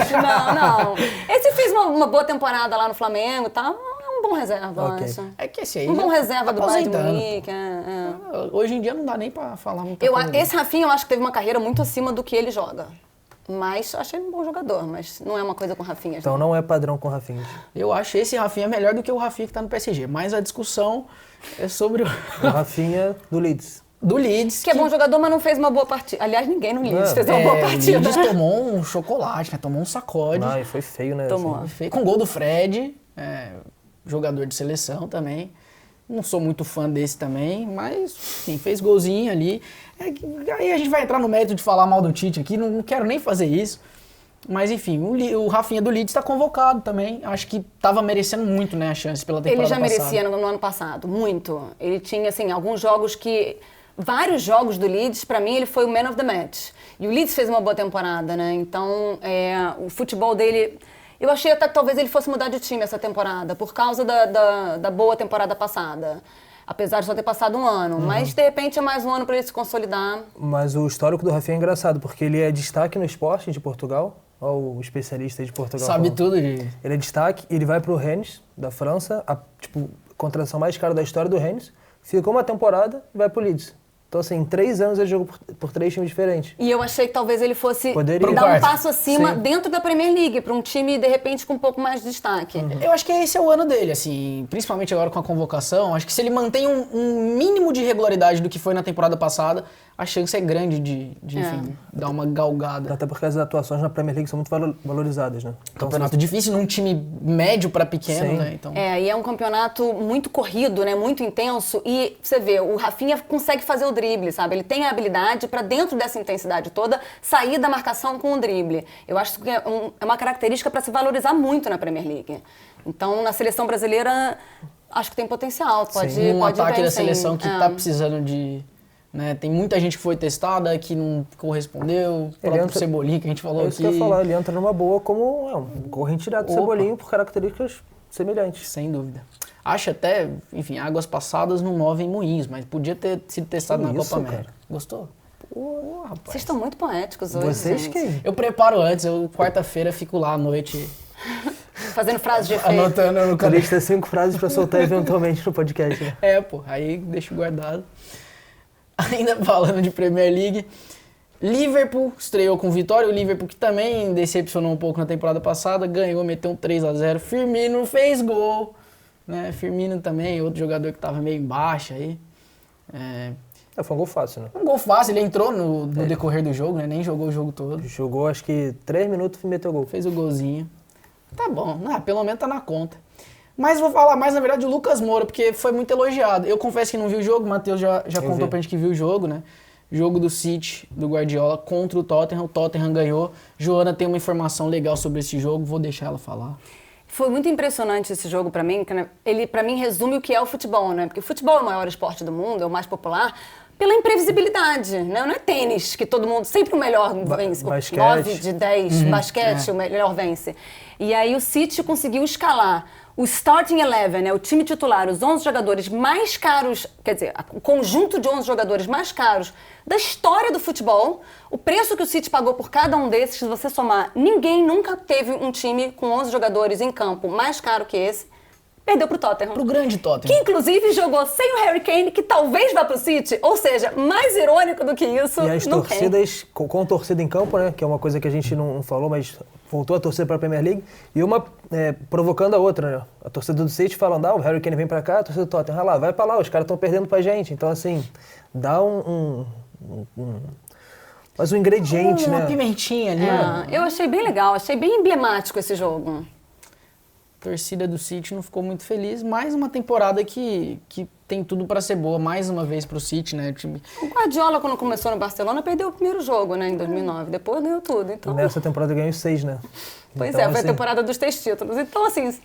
[SPEAKER 3] Não. Esse fez uma boa temporada lá no Flamengo e tal. É um bom reserva, eu
[SPEAKER 2] Ok.
[SPEAKER 3] acho.
[SPEAKER 1] É que esse aí...
[SPEAKER 3] Um bom
[SPEAKER 1] já
[SPEAKER 3] reserva
[SPEAKER 1] tá
[SPEAKER 3] do Bayern de
[SPEAKER 1] aposentando.
[SPEAKER 3] Munique. É.
[SPEAKER 1] Hoje em dia não dá nem pra falar muita coisa.
[SPEAKER 3] Esse Rafinha eu acho que teve uma carreira muito acima do que ele joga. Mas achei ele um bom jogador, mas não é uma coisa com o Rafinha.
[SPEAKER 2] Então não é padrão com o Rafinha.
[SPEAKER 1] Eu acho esse Rafinha melhor do que o Rafinha que tá no PSG. Mas a discussão é sobre o
[SPEAKER 2] O Rafinha do Leeds.
[SPEAKER 1] do Leeds.
[SPEAKER 3] Que é bom jogador, mas não fez uma boa partida. Aliás, ninguém no Leeds fez uma boa
[SPEAKER 1] O
[SPEAKER 3] partida.
[SPEAKER 1] Leeds tomou um chocolate, né? Tomou um sacode.
[SPEAKER 2] Ai, foi feio, né?
[SPEAKER 3] Tomou.
[SPEAKER 2] assim.
[SPEAKER 1] Com gol do Fred, jogador de seleção também. Não sou muito fã desse também, mas sim, fez golzinho ali. Aí a gente vai entrar no mérito de falar mal do Tite aqui, não quero nem fazer isso. Mas enfim, o Rafinha do Leeds está convocado também. Acho que estava merecendo muito, né, a chance pela temporada
[SPEAKER 3] Ele já
[SPEAKER 1] passada.
[SPEAKER 3] merecia no ano passado, muito. Ele tinha, assim, alguns jogos que... Vários jogos do Leeds, pra mim, ele foi o man of the match. E o Leeds fez uma boa temporada, né? Então, o futebol dele... Eu achei até que talvez ele fosse mudar de time essa temporada, por causa da boa temporada passada. Apesar de só ter passado um ano. Mas, de repente, é mais um ano pra ele se consolidar.
[SPEAKER 2] Mas o histórico do Rafinha é engraçado, porque ele é destaque no esporte de Portugal. Olha o especialista aí de Portugal.
[SPEAKER 1] Sabe
[SPEAKER 2] falando.
[SPEAKER 1] tudo, gente.
[SPEAKER 2] Ele é destaque, ele vai pro Rennes, da França, a contratação mais cara da história do Rennes. Ficou uma temporada e vai pro Leeds. Então, assim, em 3 anos ele jogou por 3 times diferentes.
[SPEAKER 3] E eu achei que talvez ele fosse
[SPEAKER 2] Poderia.
[SPEAKER 3] dar um
[SPEAKER 1] Pro quarto.
[SPEAKER 3] passo acima
[SPEAKER 2] Sim.
[SPEAKER 3] dentro da Premier League, para um time, de repente, com um pouco mais de destaque.
[SPEAKER 1] Eu acho que esse é o ano dele, assim, principalmente agora com a convocação. Acho que se ele mantém um mínimo de regularidade do que foi na temporada passada, a chance é grande de enfim, dar uma galgada.
[SPEAKER 2] Até porque as atuações na Premier League são muito valorizadas, né? Então,
[SPEAKER 1] Campeonato difícil num time médio para pequeno,
[SPEAKER 2] Sim.
[SPEAKER 1] né? Então,
[SPEAKER 3] E é um campeonato muito corrido, né? Muito intenso. E você vê, o Rafinha consegue fazer o drible, sabe? Ele tem a habilidade para, dentro dessa intensidade toda, sair da marcação com o drible. Eu acho que é uma característica para se valorizar muito na Premier League. Então, na seleção brasileira, acho que tem potencial. Pode
[SPEAKER 1] um
[SPEAKER 3] pode ir
[SPEAKER 1] ataque
[SPEAKER 3] bem,
[SPEAKER 1] da
[SPEAKER 3] sim.
[SPEAKER 1] seleção que tá precisando de... Né, tem muita gente que foi testada, que não correspondeu. O próprio
[SPEAKER 2] entra-
[SPEAKER 1] Cebolinha, que a gente falou
[SPEAKER 2] é
[SPEAKER 1] aqui.
[SPEAKER 2] isso que eu ia falar, ele entra numa boa como um corrente direto do
[SPEAKER 1] Opa.
[SPEAKER 2] Cebolinho por características semelhantes.
[SPEAKER 1] Sem dúvida. Acho até, enfim, águas passadas não movem moinhos, mas podia ter sido testado
[SPEAKER 2] Que
[SPEAKER 1] na
[SPEAKER 2] isso,
[SPEAKER 1] Copa América.
[SPEAKER 2] cara?
[SPEAKER 1] Gostou? Pô, rapaz.
[SPEAKER 3] Vocês estão muito poéticos hoje,
[SPEAKER 2] Vocês
[SPEAKER 3] gente.
[SPEAKER 2] quem?
[SPEAKER 1] Eu preparo antes, eu quarta-feira fico lá à noite
[SPEAKER 3] Fazendo frases de efeito.
[SPEAKER 1] anotando no
[SPEAKER 2] A
[SPEAKER 1] caderno.
[SPEAKER 2] lista 5 frases pra soltar eventualmente no podcast, né?
[SPEAKER 1] Pô, aí deixo guardado. Ainda falando de Premier League, Liverpool estreou com vitória, o Liverpool que também decepcionou um pouco na temporada passada, ganhou, meteu um 3-0, Firmino fez gol, né? Firmino também, outro jogador que estava meio em baixa aí.
[SPEAKER 2] Foi um gol fácil, né?
[SPEAKER 1] Um gol fácil, ele entrou no decorrer do jogo, né? Nem jogou o jogo todo.
[SPEAKER 2] Jogou acho que 3 minutos e meteu gol.
[SPEAKER 1] Fez o golzinho. Tá bom, pelo menos tá na conta. Mas vou falar mais, na verdade, do Lucas Moura, porque foi muito elogiado. Eu confesso que não vi o jogo, o Matheus já contou pra gente que viu o jogo, né? Jogo do City, do Guardiola, contra o Tottenham ganhou. Joana tem uma informação legal sobre esse jogo, vou deixar ela falar.
[SPEAKER 3] Foi muito impressionante esse jogo pra mim, que ele pra mim resume o que é o futebol, né? Porque o futebol é o maior esporte do mundo, é o mais popular, pela imprevisibilidade, né? Não é tênis, que todo mundo, sempre o melhor vence.
[SPEAKER 2] Basquete.
[SPEAKER 3] 9 de 10, basquete, o melhor vence. E aí o City conseguiu escalar o starting 11, né, o time titular, os 11 jogadores mais caros, quer dizer, o conjunto de 11 jogadores mais caros da história do futebol. O preço que o City pagou por cada um desses, se você somar, ninguém nunca teve um time com 11 jogadores em campo mais caro que esse. Perdeu pro Tottenham.
[SPEAKER 1] Pro grande Tottenham.
[SPEAKER 3] Que inclusive jogou sem o Harry Kane, que talvez vá pro City. Ou seja, mais irônico do que isso,
[SPEAKER 2] e as
[SPEAKER 3] não
[SPEAKER 2] torcidas, com torcida em campo, né? Que é uma coisa que a gente não falou, mas voltou a torcer para a Premier League. E uma provocando a outra, né? A torcida do City falando, o Harry Kane vem para cá, a torcida do Tottenham, vai para lá, os caras estão perdendo pra gente. Então, assim, dá mas um ingrediente, né?
[SPEAKER 1] Uma pimentinha ali.
[SPEAKER 3] Eu achei bem legal, achei bem emblemático esse jogo.
[SPEAKER 1] A torcida do City não ficou muito feliz. Mais uma temporada que tem tudo para ser boa, mais uma vez pro City, né?
[SPEAKER 3] O Guardiola, quando começou no Barcelona, perdeu o primeiro jogo, né, em 2009. Depois ganhou tudo. Então...
[SPEAKER 2] Nessa temporada ganhou 6, né?
[SPEAKER 3] Pois
[SPEAKER 2] então,
[SPEAKER 3] foi a temporada dos 3 títulos. Então, assim...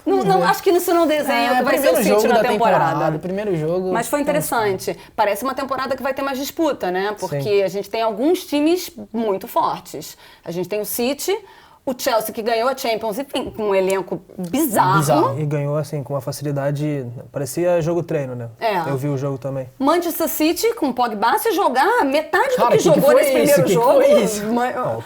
[SPEAKER 3] Não, acho que isso não desenha que vai ser o City na temporada.
[SPEAKER 1] Primeiro jogo.
[SPEAKER 3] Mas foi interessante. Parece uma temporada que vai ter mais disputa, né? Porque a gente tem alguns times muito fortes. A gente tem o City... O Chelsea, que ganhou a Champions, enfim, com um elenco bizarro.
[SPEAKER 2] E ganhou, assim, com uma facilidade... Parecia jogo treino, né? Eu vi o jogo também.
[SPEAKER 3] Manchester City, com o Pogba, se jogar metade do que jogou nesse primeiro jogo.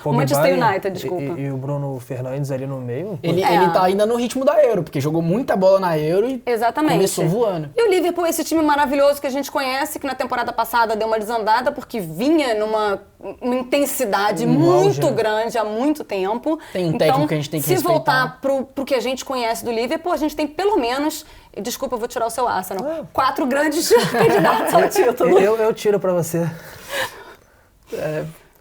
[SPEAKER 2] O
[SPEAKER 3] Manchester United, desculpa.
[SPEAKER 2] E o Bruno Fernandes ali no meio.
[SPEAKER 1] Ele tá ainda no ritmo da Euro, porque jogou muita bola na Euro e começou voando.
[SPEAKER 3] E o Liverpool, esse time maravilhoso que a gente conhece, que na temporada passada deu uma desandada, porque vinha numa intensidade muito grande há muito tempo.
[SPEAKER 1] Tem um técnico que a gente tem que respeitar.
[SPEAKER 3] Se voltar pro que a gente conhece do Liverpool, a gente tem pelo menos, e desculpa, eu vou tirar o seu Arsenal, 4 grandes candidatos ao título.
[SPEAKER 2] Eu tiro pra você.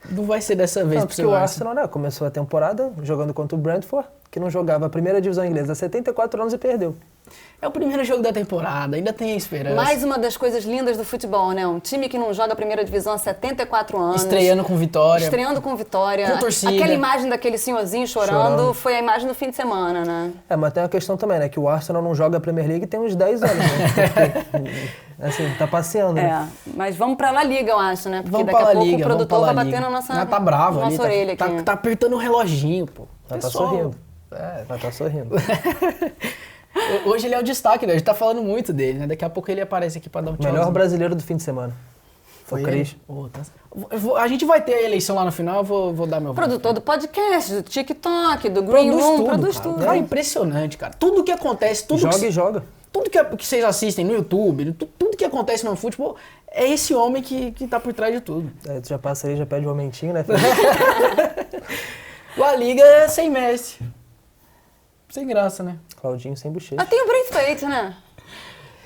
[SPEAKER 1] Não vai ser dessa vez.
[SPEAKER 2] Porque o Arsenal, né, começou a temporada jogando contra o Brentford, que não jogava a primeira divisão inglesa há 74 anos e perdeu.
[SPEAKER 1] É o primeiro jogo da temporada, ainda tem esperança.
[SPEAKER 3] Mais uma das coisas lindas do futebol, né? Um time que não joga a primeira divisão há 74 anos.
[SPEAKER 1] Estreando com vitória.
[SPEAKER 3] Com
[SPEAKER 1] torcida.
[SPEAKER 3] Aquela imagem daquele senhorzinho chorando foi a imagem do fim de semana, né?
[SPEAKER 2] Mas tem uma questão também, né? Que o Arsenal não joga a Premier League tem uns 10 anos, né? Assim, tá passeando, né?
[SPEAKER 3] Mas vamos pra La Liga, eu acho, né? Porque
[SPEAKER 1] vamos
[SPEAKER 3] daqui a pouco
[SPEAKER 1] Liga,
[SPEAKER 3] o produtor vai bater na nossa,
[SPEAKER 1] tá bravo
[SPEAKER 3] nossa
[SPEAKER 1] ali,
[SPEAKER 3] orelha aqui.
[SPEAKER 1] Tá apertando o reloginho, pô.
[SPEAKER 2] Ela tá sorrindo. Ela tá sorrindo.
[SPEAKER 1] Hoje ele é o destaque, né? A gente tá falando muito dele, né? Daqui a pouco ele aparece aqui pra dar um tchauzinho.
[SPEAKER 2] Melhor brasileiro do fim de semana. Foi o Cris.
[SPEAKER 1] A gente vai ter a eleição lá no final, eu vou dar meu voto.
[SPEAKER 3] Produtor do podcast, do TikTok, do Green Room, produz tudo.
[SPEAKER 1] Cara, impressionante, cara. Tudo que acontece,
[SPEAKER 2] Joga.
[SPEAKER 1] Tudo que vocês assistem no YouTube, tudo que acontece no futebol, é esse homem que tá por trás de tudo.
[SPEAKER 2] Tu já passa aí, já pede um momentinho, né?
[SPEAKER 1] La Liga sem Messi. Sem graça, né?
[SPEAKER 2] Claudinho sem bochecha.
[SPEAKER 3] Tem o Braithwaite, né?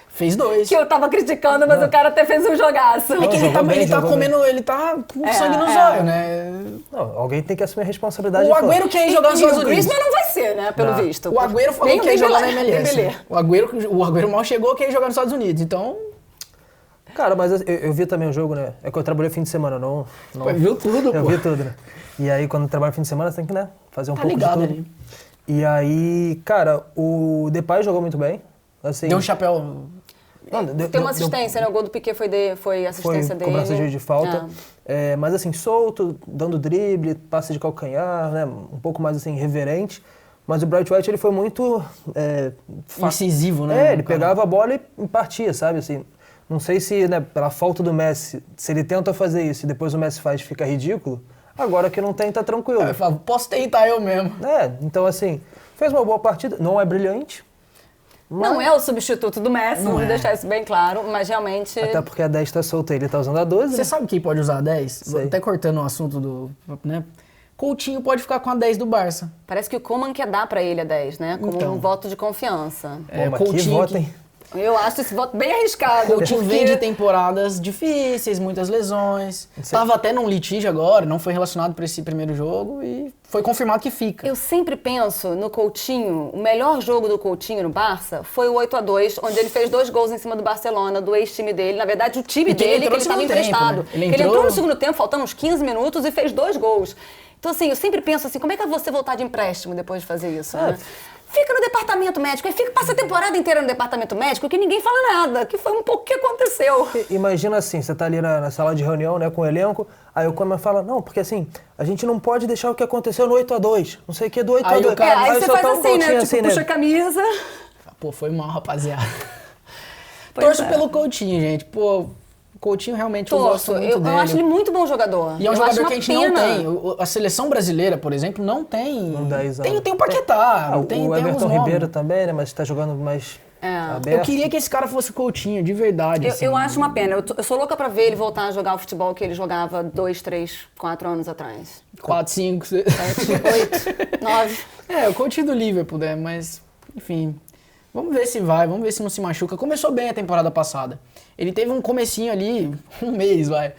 [SPEAKER 1] Fez 2.
[SPEAKER 3] Que eu tava criticando, mas o cara até fez um jogaço.
[SPEAKER 1] É que ele tá com sangue nos olhos, né?
[SPEAKER 2] Não, alguém tem que assumir a responsabilidade.
[SPEAKER 1] O Agüero quer ir jogar nos Estados Unidos.
[SPEAKER 3] O Griezmann não vai ser, né? Pelo visto.
[SPEAKER 1] O Agüero falou que quer jogar na MLS. O Agüero mal chegou, quer ir jogar nos Estados Unidos, então...
[SPEAKER 2] Cara, mas eu vi também o jogo, né? É que eu trabalhei fim de semana, não...
[SPEAKER 1] Viu tudo, pô.
[SPEAKER 2] Eu vi tudo, né? E aí, quando trabalha fim de semana, você tem que, né? Fazer um pouco de tudo.
[SPEAKER 1] Ali.
[SPEAKER 2] E aí, cara, o Depay jogou muito bem. Assim,
[SPEAKER 1] deu um chapéu...
[SPEAKER 3] Tem uma assistência, né? O gol do Piqué foi assistência dele.
[SPEAKER 2] Cobrança de falta. Mas assim, solto, dando drible, passe de calcanhar, né? Um pouco mais assim, reverente. Mas o Braithwaite, ele foi muito...
[SPEAKER 1] incisivo, né?
[SPEAKER 2] Ele pegava a bola e partia, sabe? Assim, não sei se, né, pela falta do Messi, se ele tenta fazer isso e depois o Messi faz, fica ridículo. Agora que não tem, tá tranquilo.
[SPEAKER 1] Eu falo, posso tentar eu mesmo.
[SPEAKER 2] Então assim, fez uma boa partida. Não é brilhante.
[SPEAKER 3] Não é o substituto do Messi, vamos deixar isso bem claro, mas realmente...
[SPEAKER 2] Até porque a 10 tá solta e ele tá usando a 12.
[SPEAKER 1] Você sabe quem pode usar a 10?
[SPEAKER 2] Sei.
[SPEAKER 1] Até cortando o assunto do... né? Coutinho pode ficar com a 10 do Barça.
[SPEAKER 3] Parece que o Koeman quer dar pra ele a 10, né? Como um voto de confiança.
[SPEAKER 2] Coutinho, que voto, hein?
[SPEAKER 3] Eu acho esse voto bem arriscado.
[SPEAKER 1] Coutinho vem de temporadas difíceis, muitas lesões. Tava até num litígio agora, não foi relacionado para esse primeiro jogo e foi confirmado que fica.
[SPEAKER 3] Eu sempre penso no Coutinho, o melhor jogo do Coutinho no Barça foi o 8-2, onde ele fez 2 gols em cima do Barcelona, do ex-time dele. Na verdade, o time dele, que ele estava emprestado.
[SPEAKER 1] Né?
[SPEAKER 3] Ele entrou no segundo tempo, faltando uns 15 minutos, e fez 2 gols. Então, assim, eu sempre penso assim, como é que é você voltar de empréstimo depois de fazer isso, né? Fica no departamento médico, aí passa a temporada inteira no departamento médico que ninguém fala nada, que foi um pouco o que aconteceu.
[SPEAKER 2] Imagina assim, você tá ali na sala de reunião, né, com o elenco, aí o Koeman fala, não, porque assim, a gente não pode deixar o que aconteceu no 8-2, não sei o que, do 8-2.
[SPEAKER 3] Aí você faz
[SPEAKER 2] tá
[SPEAKER 3] assim, né, tipo,
[SPEAKER 2] assim,
[SPEAKER 3] puxa a camisa.
[SPEAKER 1] Pô, foi mal, rapaziada. Torço pelo Coutinho, gente, pô... O Coutinho realmente eu gosto muito dele.
[SPEAKER 3] Eu acho ele muito bom jogador.
[SPEAKER 1] E é um jogador que a gente não tem. A seleção brasileira, por exemplo, não tem. Tem o Paquetá, tem
[SPEAKER 2] o Everton
[SPEAKER 1] alguns
[SPEAKER 2] Ribeiro
[SPEAKER 1] nomes.
[SPEAKER 2] também, né? Mas tá jogando mais aberto.
[SPEAKER 1] Eu queria que esse cara fosse o Coutinho, de verdade.
[SPEAKER 3] Eu acho uma pena. Eu sou louca pra ver ele voltar a jogar o futebol que ele jogava 2, 3, 4 anos atrás.
[SPEAKER 1] 4, 5, 6...
[SPEAKER 3] 8, 9.
[SPEAKER 1] O Coutinho do Liverpool, né? Mas, enfim... Vamos ver se vai, vamos ver se não se machuca. Começou bem a temporada passada. Ele teve um comecinho ali, um mês, vai.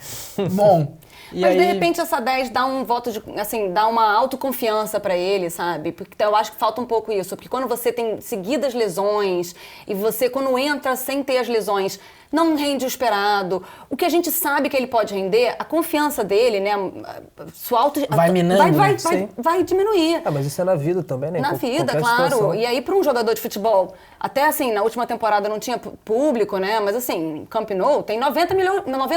[SPEAKER 1] Bom.
[SPEAKER 3] Mas aí... de repente essa 10 dá um voto de, assim, dá uma autoconfiança pra ele, sabe? Porque eu acho que falta um pouco isso. Porque quando você tem seguidas lesões e você, quando entra sem ter as lesões, não rende o esperado. O que a gente sabe que ele pode render, a confiança dele, né? Sua auto...
[SPEAKER 1] Vai minando,
[SPEAKER 3] vai diminuir.
[SPEAKER 2] Mas isso é na vida também, né?
[SPEAKER 3] Na vida, claro. Situação. E aí, para um jogador de futebol, até assim, na última temporada não tinha público, né? Mas assim, Camp Nou tem 90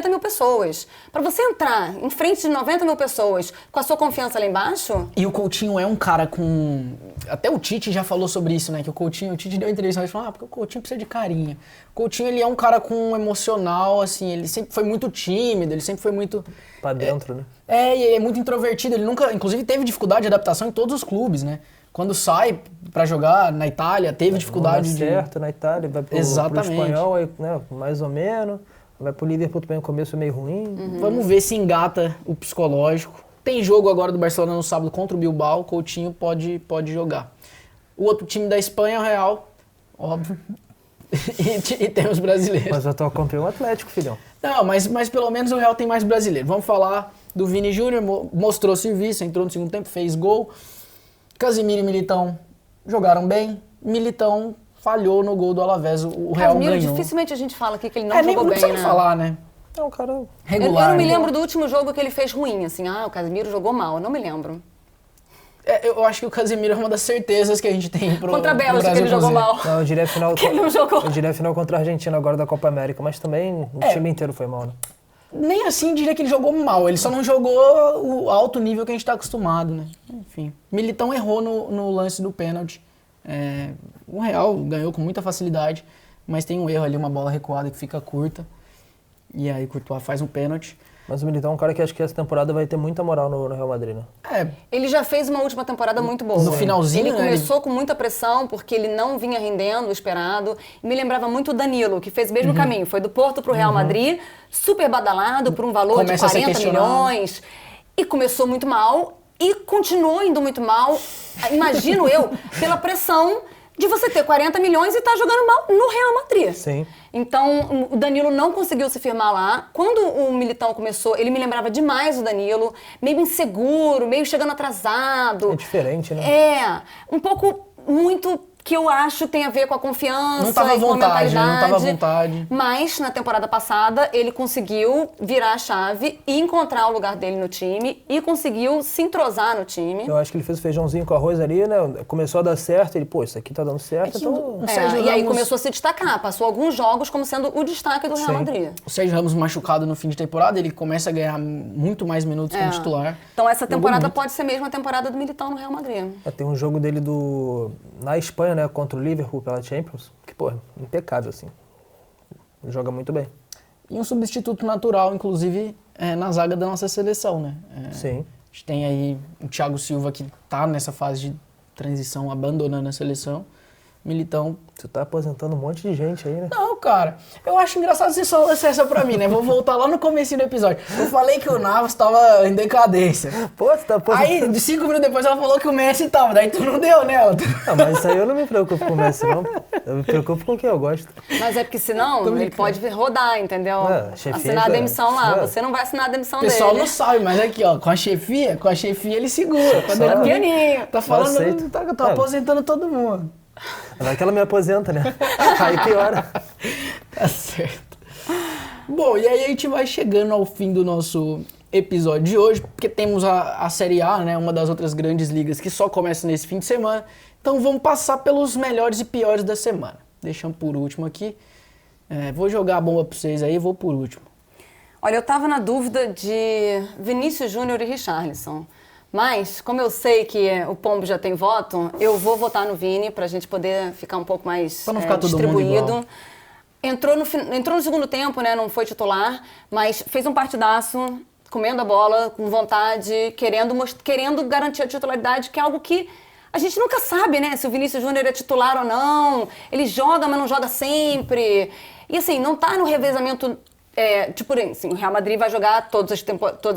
[SPEAKER 3] mil pessoas. Para você entrar em frente de 90 mil pessoas com a sua confiança lá embaixo...
[SPEAKER 1] E o Coutinho é um cara com... Até o Tite já falou sobre isso, né? Que o Tite deu entrevista e falou, porque o Coutinho precisa de carinho. O Coutinho, ele é um cara com um emocional, assim, ele sempre foi muito tímido, ele sempre foi muito...
[SPEAKER 2] Pra dentro, né?
[SPEAKER 1] E ele é muito introvertido, ele nunca, inclusive, teve dificuldade de adaptação em todos os clubes, né? Quando sai pra jogar na Itália, teve dificuldade
[SPEAKER 2] não dá certo na Itália, vai pro espanhol, aí, né, mais ou menos, vai pro Liverpool também, no começo meio ruim.
[SPEAKER 1] Vamos ver se engata o psicológico. Tem jogo agora do Barcelona no sábado contra o Bilbao, o Coutinho pode jogar. O outro time da Espanha é o Real, óbvio. E tem os brasileiros.
[SPEAKER 2] Mas o atual campeão é o Atlético, filhão.
[SPEAKER 1] Não, mas pelo menos o Real tem mais brasileiro. Vamos falar do Vini Júnior, mostrou serviço, entrou no segundo tempo, fez gol. Casemiro e Militão jogaram bem. Militão falhou no gol do Alavés, o Real ganhou.
[SPEAKER 3] Dificilmente a gente fala aqui que ele não jogou bem,
[SPEAKER 1] né? Falar, né?
[SPEAKER 2] É um cara
[SPEAKER 1] regular.
[SPEAKER 3] Eu não me lembro do último jogo que ele fez ruim, assim. O Casemiro jogou mal, eu não me lembro.
[SPEAKER 1] Eu acho que o Casemiro é uma das certezas que a gente tem pro
[SPEAKER 3] contra a Bélgica, que ele jogou mal.
[SPEAKER 2] Não, eu diria final,
[SPEAKER 3] que ele não jogou.
[SPEAKER 2] Eu diria final contra a Argentina agora da Copa América, mas também o time inteiro foi mal, né?
[SPEAKER 1] Nem assim diria que ele jogou mal, ele só não jogou o alto nível que a gente tá acostumado, né? Enfim, Militão errou no lance do pênalti. O Real ganhou com muita facilidade, mas tem um erro ali, uma bola recuada que fica curta. E aí Courtois faz um pênalti.
[SPEAKER 2] Mas o Militão é um cara que acho que essa temporada vai ter muita moral no Real Madrid, né?
[SPEAKER 3] Ele já fez uma última temporada muito boa.
[SPEAKER 1] No finalzinho,
[SPEAKER 3] ele começou com muita pressão, porque ele não vinha rendendo o esperado. E me lembrava muito o Danilo, que fez o mesmo caminho. Foi do Porto pro Real Madrid, super badalado por um valor de 40 milhões. E começou muito mal e continuou indo muito mal, imagino eu, pela pressão de você ter 40 milhões e estar jogando mal no Real Madrid.
[SPEAKER 2] Sim.
[SPEAKER 3] Então, o Danilo não conseguiu se firmar lá. Quando o Militão começou, ele me lembrava demais o Danilo, meio inseguro, meio chegando atrasado.
[SPEAKER 2] É diferente, né?
[SPEAKER 3] Um pouco muito que eu acho tem a ver com a confiança
[SPEAKER 1] não tava
[SPEAKER 3] e com a mentalidade.
[SPEAKER 1] Não tava à vontade.
[SPEAKER 3] Mas, na temporada passada, ele conseguiu virar a chave e encontrar o lugar dele no time e conseguiu se entrosar no time.
[SPEAKER 2] Eu acho que ele fez o feijãozinho com arroz ali, né? Começou a dar certo, ele, isso aqui tá dando certo, então...
[SPEAKER 3] E aí começou a se destacar, passou alguns jogos como sendo o destaque do Real Madrid.
[SPEAKER 1] O Sérgio Ramos machucado no fim de temporada, ele começa a ganhar muito mais minutos como titular.
[SPEAKER 3] Então essa temporada pode ser mesmo a temporada do Militão no Real Madrid.
[SPEAKER 2] Tem um jogo dele na Espanha, né, contra o Liverpool pela Champions, que, impecável, assim. Joga muito bem.
[SPEAKER 1] E um substituto natural, inclusive, na zaga da nossa seleção, né?
[SPEAKER 2] Sim.
[SPEAKER 1] A gente tem aí o Thiago Silva, que tá nessa fase de transição, abandonando a seleção. Militão.
[SPEAKER 2] Você tá aposentando um monte de gente aí, né?
[SPEAKER 1] Não, cara, eu acho engraçado você só lançar essa pra mim, né? Vou voltar lá no comecinho do episódio. Eu falei que o Navas tava em decadência.
[SPEAKER 2] Pô, você tá aposentando...
[SPEAKER 1] Aí, 5 minutos depois, ela falou que o Messi tava, daí tu não deu nela.
[SPEAKER 2] Não, mas isso aí eu não me preocupo com o Messi, não. Eu me preocupo com quem eu gosto.
[SPEAKER 3] Mas é porque senão ele pode rodar, entendeu?
[SPEAKER 2] Chefia,
[SPEAKER 3] assinar a demissão lá.
[SPEAKER 2] é.
[SPEAKER 3] Você não vai assinar a demissão
[SPEAKER 1] O pessoal
[SPEAKER 3] dele.
[SPEAKER 1] não sabe, mas aqui, ó, com a chefia ele segura. Quando
[SPEAKER 2] Só-
[SPEAKER 1] ele pianinho. Tá falando,
[SPEAKER 2] aceito.
[SPEAKER 1] eu tô aposentando todo mundo.
[SPEAKER 2] Vai que ela me aposenta, né? Aí piora.
[SPEAKER 1] Tá certo. Bom, e aí a gente vai chegando ao fim do nosso episódio de hoje, porque temos a Série A, né, uma das outras grandes ligas que só começa nesse fim de semana. Então vamos passar pelos melhores e piores da semana. Deixando por último aqui. Vou jogar a bomba pra vocês aí, vou por último.
[SPEAKER 3] Olha, eu tava na dúvida de Vinícius Júnior e Richarlison. Mas, como eu sei que o Pombo já tem voto, eu vou votar no Vini pra gente poder ficar um pouco mais
[SPEAKER 1] Pra não ficar todo mundo
[SPEAKER 3] distribuído.
[SPEAKER 1] igual.
[SPEAKER 3] Entrou no segundo tempo, né? Não foi titular, mas fez um partidaço, comendo a bola, com vontade, querendo garantir a titularidade, que é algo que a gente nunca sabe, né? Se o Vinícius Júnior é titular ou não. Ele joga, mas não joga sempre. E assim, não tá no revezamento. Tipo assim, o Real Madrid vai jogar todas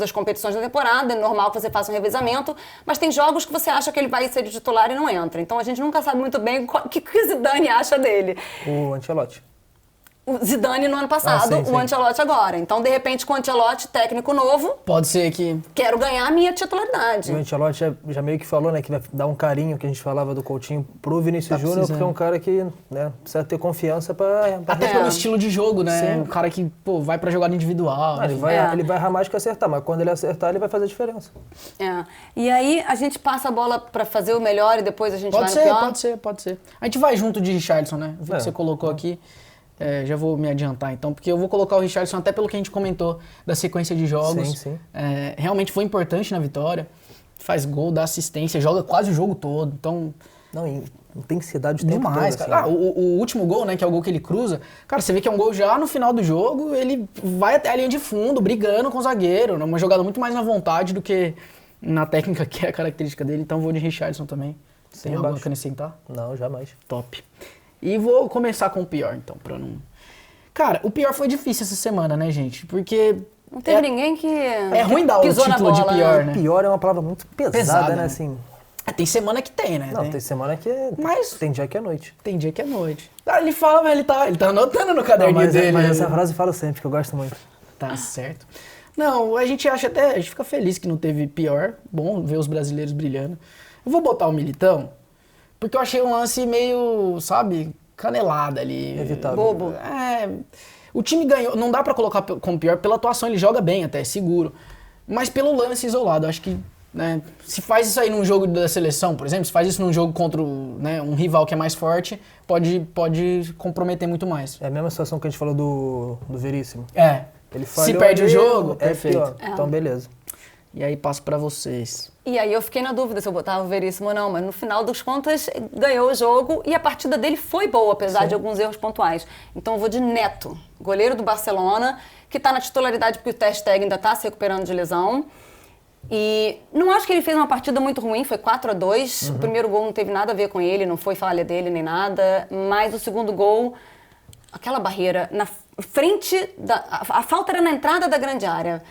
[SPEAKER 3] as competições da temporada, é normal que você faça um revezamento, mas tem jogos que você acha que ele vai ser de titular e não entra. Então a gente nunca sabe muito bem o que o Zidane acha dele.
[SPEAKER 2] O Ancelotti.
[SPEAKER 3] O Zidane no ano passado,
[SPEAKER 2] sim, sim.
[SPEAKER 3] o Ancelotti agora. Então, de repente, com o Ancelotti, técnico novo,
[SPEAKER 1] Pode ser que...
[SPEAKER 3] quero ganhar a minha titularidade.
[SPEAKER 2] O Ancelotti já meio que falou, né, que vai dar um carinho, que a gente falava do Coutinho, pro Vinícius
[SPEAKER 1] Tá
[SPEAKER 2] Júnior, porque é
[SPEAKER 1] precisando.
[SPEAKER 2] um cara que, né, precisa ter confiança pra
[SPEAKER 1] Até pelo estilo de jogo, né?
[SPEAKER 2] Sim.
[SPEAKER 1] Um cara que, vai pra jogada individual.
[SPEAKER 2] Ele
[SPEAKER 1] enfim.
[SPEAKER 2] vai errar mais que acertar, mas quando ele acertar, ele vai fazer a diferença.
[SPEAKER 3] E aí, a gente passa a bola pra fazer o melhor e depois a gente
[SPEAKER 1] Pode
[SPEAKER 3] vai
[SPEAKER 1] ser,
[SPEAKER 3] no pior?
[SPEAKER 1] pode ser. A gente vai junto de Richarlison, né? Vi que você colocou aqui. Já vou me adiantar, então, porque eu vou colocar o Richarlison até pelo que a gente comentou da sequência de jogos.
[SPEAKER 2] Sim, sim.
[SPEAKER 1] Realmente foi importante na vitória. Faz gol, dá assistência, joga quase o jogo todo. Então,
[SPEAKER 2] Não, intensidade o tempo
[SPEAKER 1] demais,
[SPEAKER 2] todo,
[SPEAKER 1] cara.
[SPEAKER 2] assim.
[SPEAKER 1] O último gol, né, que é o gol que ele cruza, cara, você vê que é um gol já no final do jogo, ele vai até a linha de fundo, brigando com o zagueiro. Uma jogada muito mais na vontade do que na técnica, que é a característica dele. Então, vou de Richarlison também. Tem algo a
[SPEAKER 2] embaixo.
[SPEAKER 1] acrescentar?
[SPEAKER 2] Não, jamais.
[SPEAKER 1] Top. E vou começar com o pior, então, pra não... Cara, o pior foi difícil essa semana, né, gente? Porque...
[SPEAKER 3] Não teve ninguém que
[SPEAKER 1] ruim dar o
[SPEAKER 3] pisou na
[SPEAKER 1] título de
[SPEAKER 3] bola,
[SPEAKER 1] pior, né?
[SPEAKER 2] Pior é uma palavra muito pesada, né,
[SPEAKER 1] né?
[SPEAKER 2] assim.
[SPEAKER 1] Tem semana que tem, né?
[SPEAKER 2] Não, tem semana que
[SPEAKER 1] Mas-
[SPEAKER 2] tem dia que é noite.
[SPEAKER 1] Tem dia que é noite. Ele fala, mas ele tá anotando no caderninho
[SPEAKER 2] Mas
[SPEAKER 1] dele.
[SPEAKER 2] essa frase eu falo sempre, que eu gosto muito.
[SPEAKER 1] Tá certo. Não, a gente fica feliz que não teve pior. Bom ver os brasileiros brilhando. Eu vou botar o Militão, porque eu achei um lance meio, sabe, canelada ali.
[SPEAKER 2] Evitável.
[SPEAKER 3] Bobo.
[SPEAKER 1] O time ganhou, não dá pra colocar como pior pela atuação, ele joga bem até, seguro. Mas pelo lance isolado, acho que, né, se faz isso aí num jogo da seleção, por exemplo, se faz isso num jogo contra um rival que é mais forte, pode comprometer muito mais.
[SPEAKER 2] É a mesma situação que a gente falou do Veríssimo. Ele
[SPEAKER 1] Se
[SPEAKER 2] falhou
[SPEAKER 1] perde o
[SPEAKER 2] ali,
[SPEAKER 1] jogo,
[SPEAKER 2] é
[SPEAKER 1] perfeito.
[SPEAKER 2] pior. Então, beleza.
[SPEAKER 1] E aí passo pra vocês.
[SPEAKER 3] E aí eu fiquei na dúvida se eu botava o Veríssimo ou não, mas no final das contas ganhou o jogo e a partida dele foi boa, apesar de alguns erros pontuais. Então eu vou de Neto, goleiro do Barcelona, que está na titularidade porque o Ter Stegen ainda está se recuperando de lesão. E não acho que ele fez uma partida muito ruim, foi 4-2. O primeiro gol não teve nada a ver com ele, não foi falha dele nem nada, mas o segundo gol, aquela barreira na frente a falta era na entrada da grande área.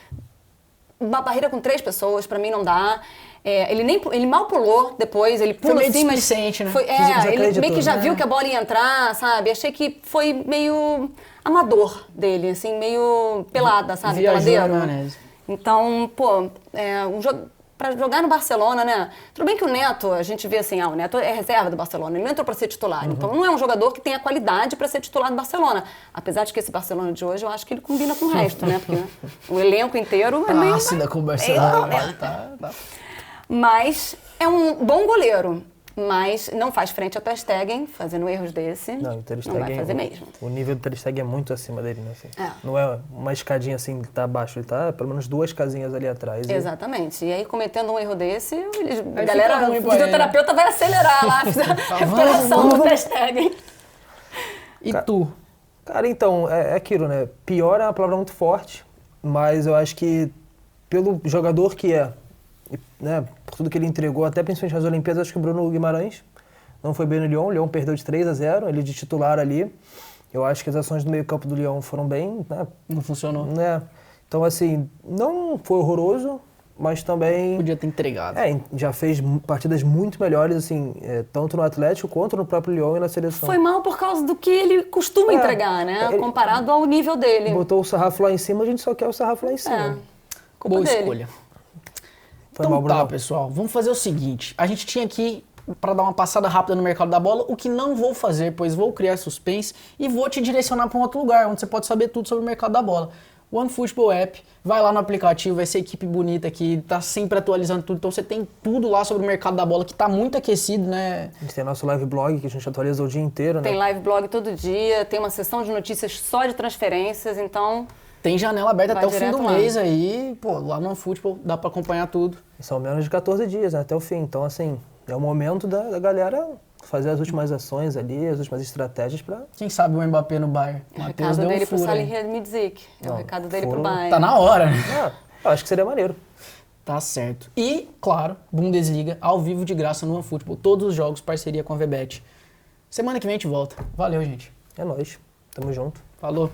[SPEAKER 3] Uma barreira com 3 pessoas, pra mim não dá. Ele mal pulou depois, ele pula
[SPEAKER 1] meio
[SPEAKER 3] assim, mas...
[SPEAKER 1] displicente, né?
[SPEAKER 3] Ele meio que já viu que a bola ia entrar, sabe? Achei que foi meio amador dele, assim, meio pelada, sabe?
[SPEAKER 1] Viajou
[SPEAKER 3] Peladeiro.
[SPEAKER 1] na maionese.
[SPEAKER 3] Então, pra jogar no Barcelona, né? Tudo bem que o Neto, a gente vê assim, o Neto é reserva do Barcelona, ele não entrou pra ser titular. Então não é um jogador que tenha qualidade pra ser titular do Barcelona. Apesar de que esse Barcelona de hoje, eu acho que ele combina com o resto, né? Porque o elenco inteiro é meio...
[SPEAKER 1] Ácida com o Barcelona. Tá.
[SPEAKER 3] Mas é um bom goleiro. Mas não faz frente ao Ter Stegen, fazendo erros desse.
[SPEAKER 2] Não, o Ter
[SPEAKER 3] não vai
[SPEAKER 2] Stegen,
[SPEAKER 3] fazer mesmo.
[SPEAKER 2] O nível do Ter Stegen é muito acima dele, né? Assim.
[SPEAKER 3] É.
[SPEAKER 2] Não é uma escadinha assim que tá abaixo, ele tá pelo menos 2 casinhas ali atrás.
[SPEAKER 3] Exatamente. E aí, cometendo um erro desse, a
[SPEAKER 1] Aí
[SPEAKER 3] galera,
[SPEAKER 1] fica ruim
[SPEAKER 3] o
[SPEAKER 1] pra ele,
[SPEAKER 3] fisioterapeuta vai acelerar lá a recuperação do Ter Stegen.
[SPEAKER 1] E tu?
[SPEAKER 2] Cara, então, é aquilo, né? Pior é uma palavra muito forte, mas eu acho que pelo jogador que é, né, por tudo que ele entregou, até principalmente nas Olimpíadas, acho que o Bruno Guimarães, não foi bem no Lyon. O Lyon perdeu de 3-0, ele de titular ali. Eu acho que as ações do meio-campo do Lyon foram bem, né?
[SPEAKER 1] Não funcionou.
[SPEAKER 2] Né? Então, assim, não foi horroroso, mas também...
[SPEAKER 1] Podia ter entregado.
[SPEAKER 2] Já fez partidas muito melhores, assim, tanto no Atlético quanto no próprio Lyon e na seleção.
[SPEAKER 3] Foi mal por causa do que ele costuma entregar, né?
[SPEAKER 2] Ele
[SPEAKER 3] comparado ao nível dele.
[SPEAKER 2] botou o sarrafo lá em cima, a gente só quer o sarrafo lá em cima.
[SPEAKER 3] Culpa
[SPEAKER 1] Boa
[SPEAKER 3] dele.
[SPEAKER 1] escolha.
[SPEAKER 2] Foi
[SPEAKER 1] Então
[SPEAKER 2] mal,
[SPEAKER 1] tá,
[SPEAKER 2] Bruno.
[SPEAKER 1] pessoal, vamos fazer o seguinte. A gente tinha aqui, para dar uma passada rápida no mercado da bola, o que não vou fazer, pois vou criar suspense e vou te direcionar para um outro lugar, onde você pode saber tudo sobre o mercado da bola. OneFootball App, vai lá no aplicativo, essa equipe bonita aqui, tá sempre atualizando tudo, então você tem tudo lá sobre o mercado da bola, que tá muito aquecido, né?
[SPEAKER 2] A gente tem nosso live blog, que a gente atualiza o dia inteiro, né?
[SPEAKER 3] Tem live blog todo dia, tem uma sessão de notícias só de transferências, então...
[SPEAKER 1] Tem janela aberta
[SPEAKER 3] Vai
[SPEAKER 1] até o fim
[SPEAKER 3] direto
[SPEAKER 1] do
[SPEAKER 3] lá.
[SPEAKER 1] mês aí, pô, lá no OneFootball dá para acompanhar tudo.
[SPEAKER 2] São menos de 14 dias, né, até o fim. Então, assim, é o momento da galera fazer as últimas ações ali, as últimas estratégias para...
[SPEAKER 1] Quem sabe o Mbappé no Bayern?
[SPEAKER 3] É o
[SPEAKER 1] Matheus
[SPEAKER 3] recado
[SPEAKER 1] deu um
[SPEAKER 3] dele pro
[SPEAKER 1] furo aí.
[SPEAKER 3] Salihamidzic. É o
[SPEAKER 2] Não,
[SPEAKER 3] recado dele pro
[SPEAKER 2] furo-
[SPEAKER 3] Bayern.
[SPEAKER 1] Tá na hora, né?
[SPEAKER 2] eu acho que seria maneiro.
[SPEAKER 1] Tá certo. E, claro, Bundesliga ao vivo de graça no OneFootball. Todos os jogos, parceria com a VBET. Semana que vem a gente volta. Valeu, gente.
[SPEAKER 2] É nóis. Tamo junto.
[SPEAKER 1] Falou.